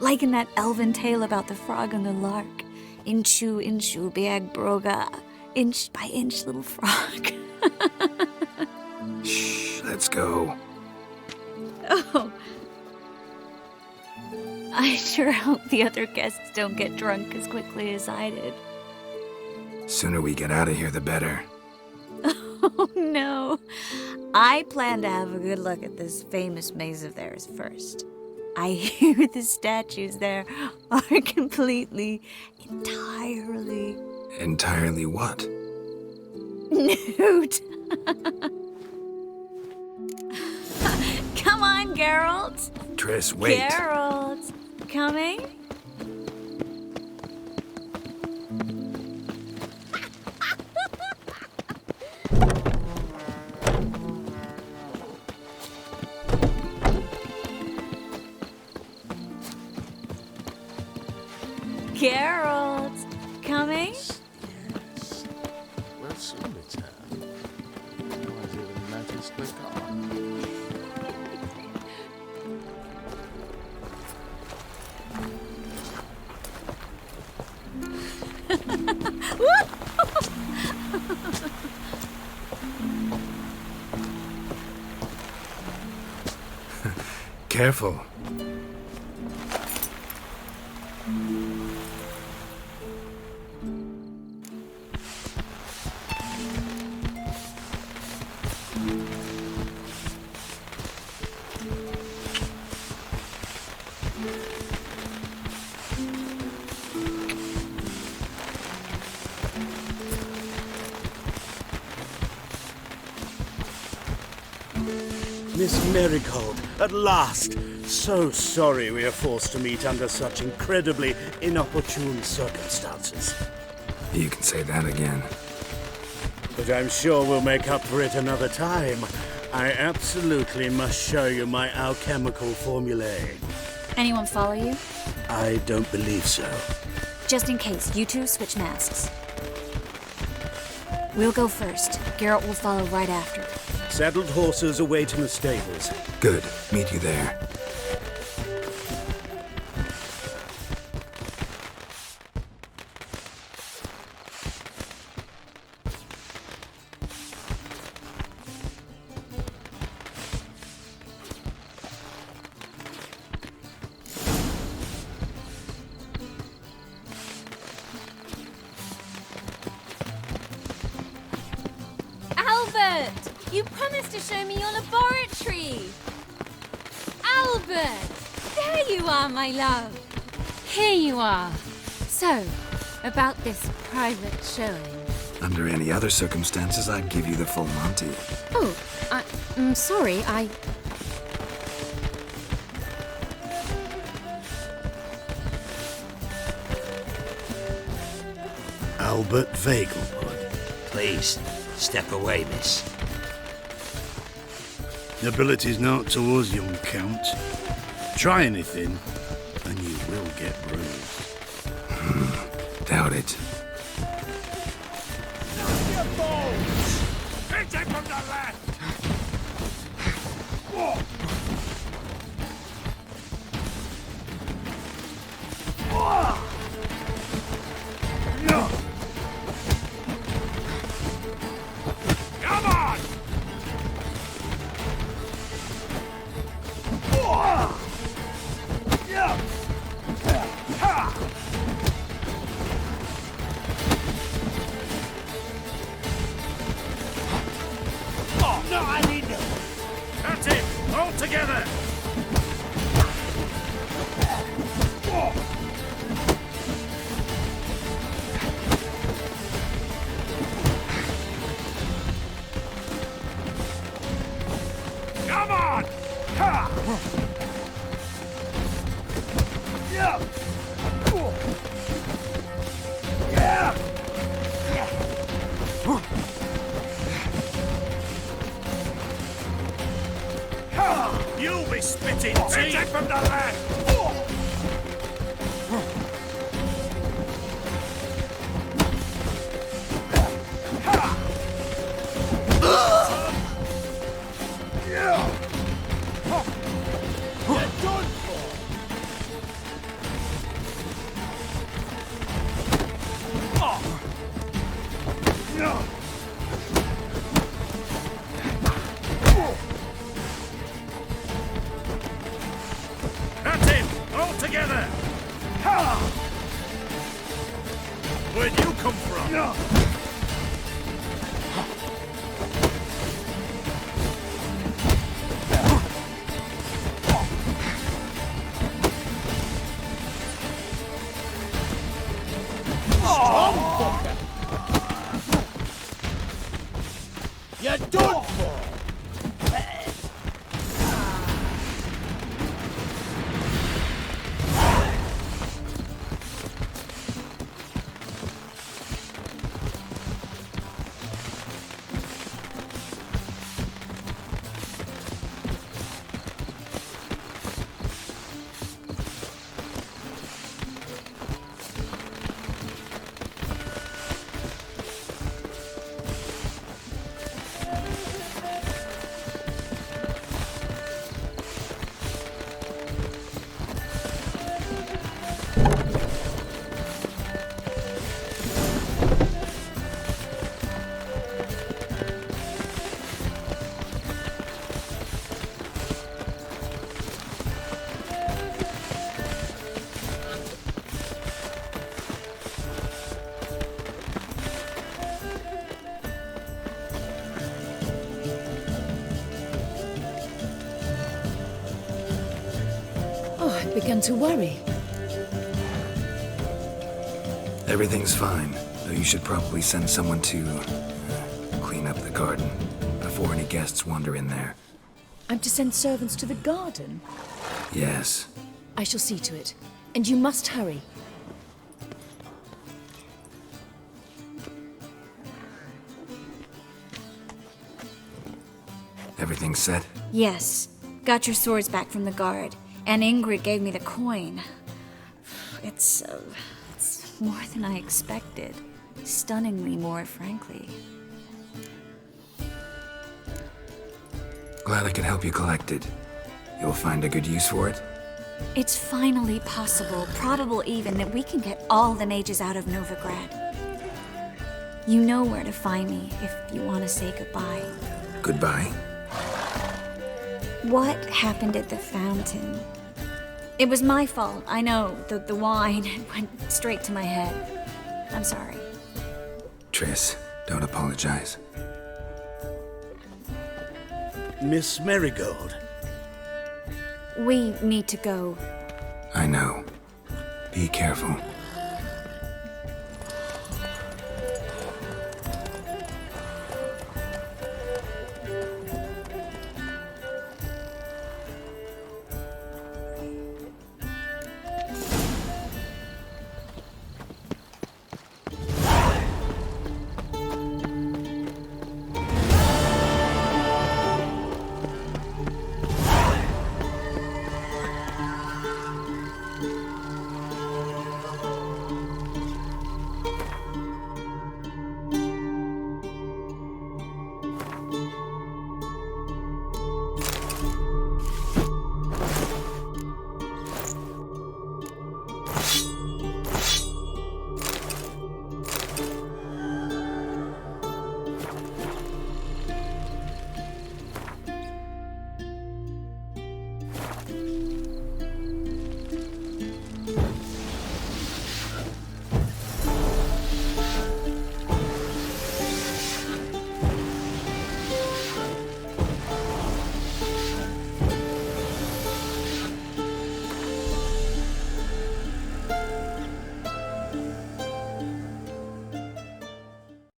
[SPEAKER 4] Like in that elven tale about the frog and the lark. Inchu, inchu, biag broga. Inch by inch, little frog.
[SPEAKER 2] Shh, let's go.
[SPEAKER 4] Oh. I sure hope the other guests don't get drunk as quickly as I did.
[SPEAKER 2] Sooner we get out of here, the better.
[SPEAKER 4] Oh no. I plan to have a good look at this famous maze of theirs first. I hear the statues there are completely, entirely...
[SPEAKER 2] Entirely what?
[SPEAKER 4] nude. Come on, Geralt.
[SPEAKER 2] Triss, wait.
[SPEAKER 4] Geralt, coming? Geralt, coming?
[SPEAKER 9] Yes. Well, soon it's her. No idea when you noticed we're gone.
[SPEAKER 2] Careful.
[SPEAKER 1] Miss Marigold, at last! So sorry we are forced to meet under such incredibly inopportune circumstances.
[SPEAKER 2] You can say that again.
[SPEAKER 1] But I'm sure we'll make up for it another time. I absolutely must show you my alchemical formulae.
[SPEAKER 4] Anyone follow you?
[SPEAKER 1] I don't believe so.
[SPEAKER 4] Just in case, you two switch masks. We'll go first. Geralt will follow right after.
[SPEAKER 1] Saddled horses await in the stables.
[SPEAKER 2] Good. Meet you there.
[SPEAKER 18] Albert! You promised to show me your laboratory! Albert! There you are, my love! Here you are. So, about this private showing.
[SPEAKER 2] Under any other circumstances, I'd give you the full Monty.
[SPEAKER 18] Oh, I'm sorry,
[SPEAKER 1] Albert Vegelbud.
[SPEAKER 8] Please, step away, miss.
[SPEAKER 1] Nobility's not towards young Count. Try anything, and you will get bruised.
[SPEAKER 2] Doubt it.
[SPEAKER 9] Hit him from the left! Whoa. No. Come on! Yeah. Ha. Oh, no, I need them. That's it. All together. Come on! Ha! Yeah! Yeah! You'll be spitting teeth! Hit it from the left! You're done for! That's it! All together! Where'd you come from? Strong fucker! You're done for!
[SPEAKER 14] I began to worry.
[SPEAKER 2] Everything's fine, though you should probably send someone to clean up the garden before any guests wander in there.
[SPEAKER 14] I'm to send servants to the garden?
[SPEAKER 2] Yes.
[SPEAKER 14] I shall see to it. And you must hurry.
[SPEAKER 2] Everything set?
[SPEAKER 4] Yes. Got your swords back from the guard. And Ingrid gave me the coin. It's more than I expected. Stunningly more, frankly.
[SPEAKER 2] Glad I could help you collect it. You'll find a good use for it?
[SPEAKER 4] It's finally possible, probable even, that we can get all the mages out of Novigrad. You know where to find me if you want to say goodbye.
[SPEAKER 2] Goodbye?
[SPEAKER 4] What happened at the fountain? It was my fault, I know. The wine went straight to my head. I'm sorry.
[SPEAKER 2] Triss, don't apologize.
[SPEAKER 1] Miss Marigold.
[SPEAKER 4] We need to go.
[SPEAKER 2] I know. Be careful.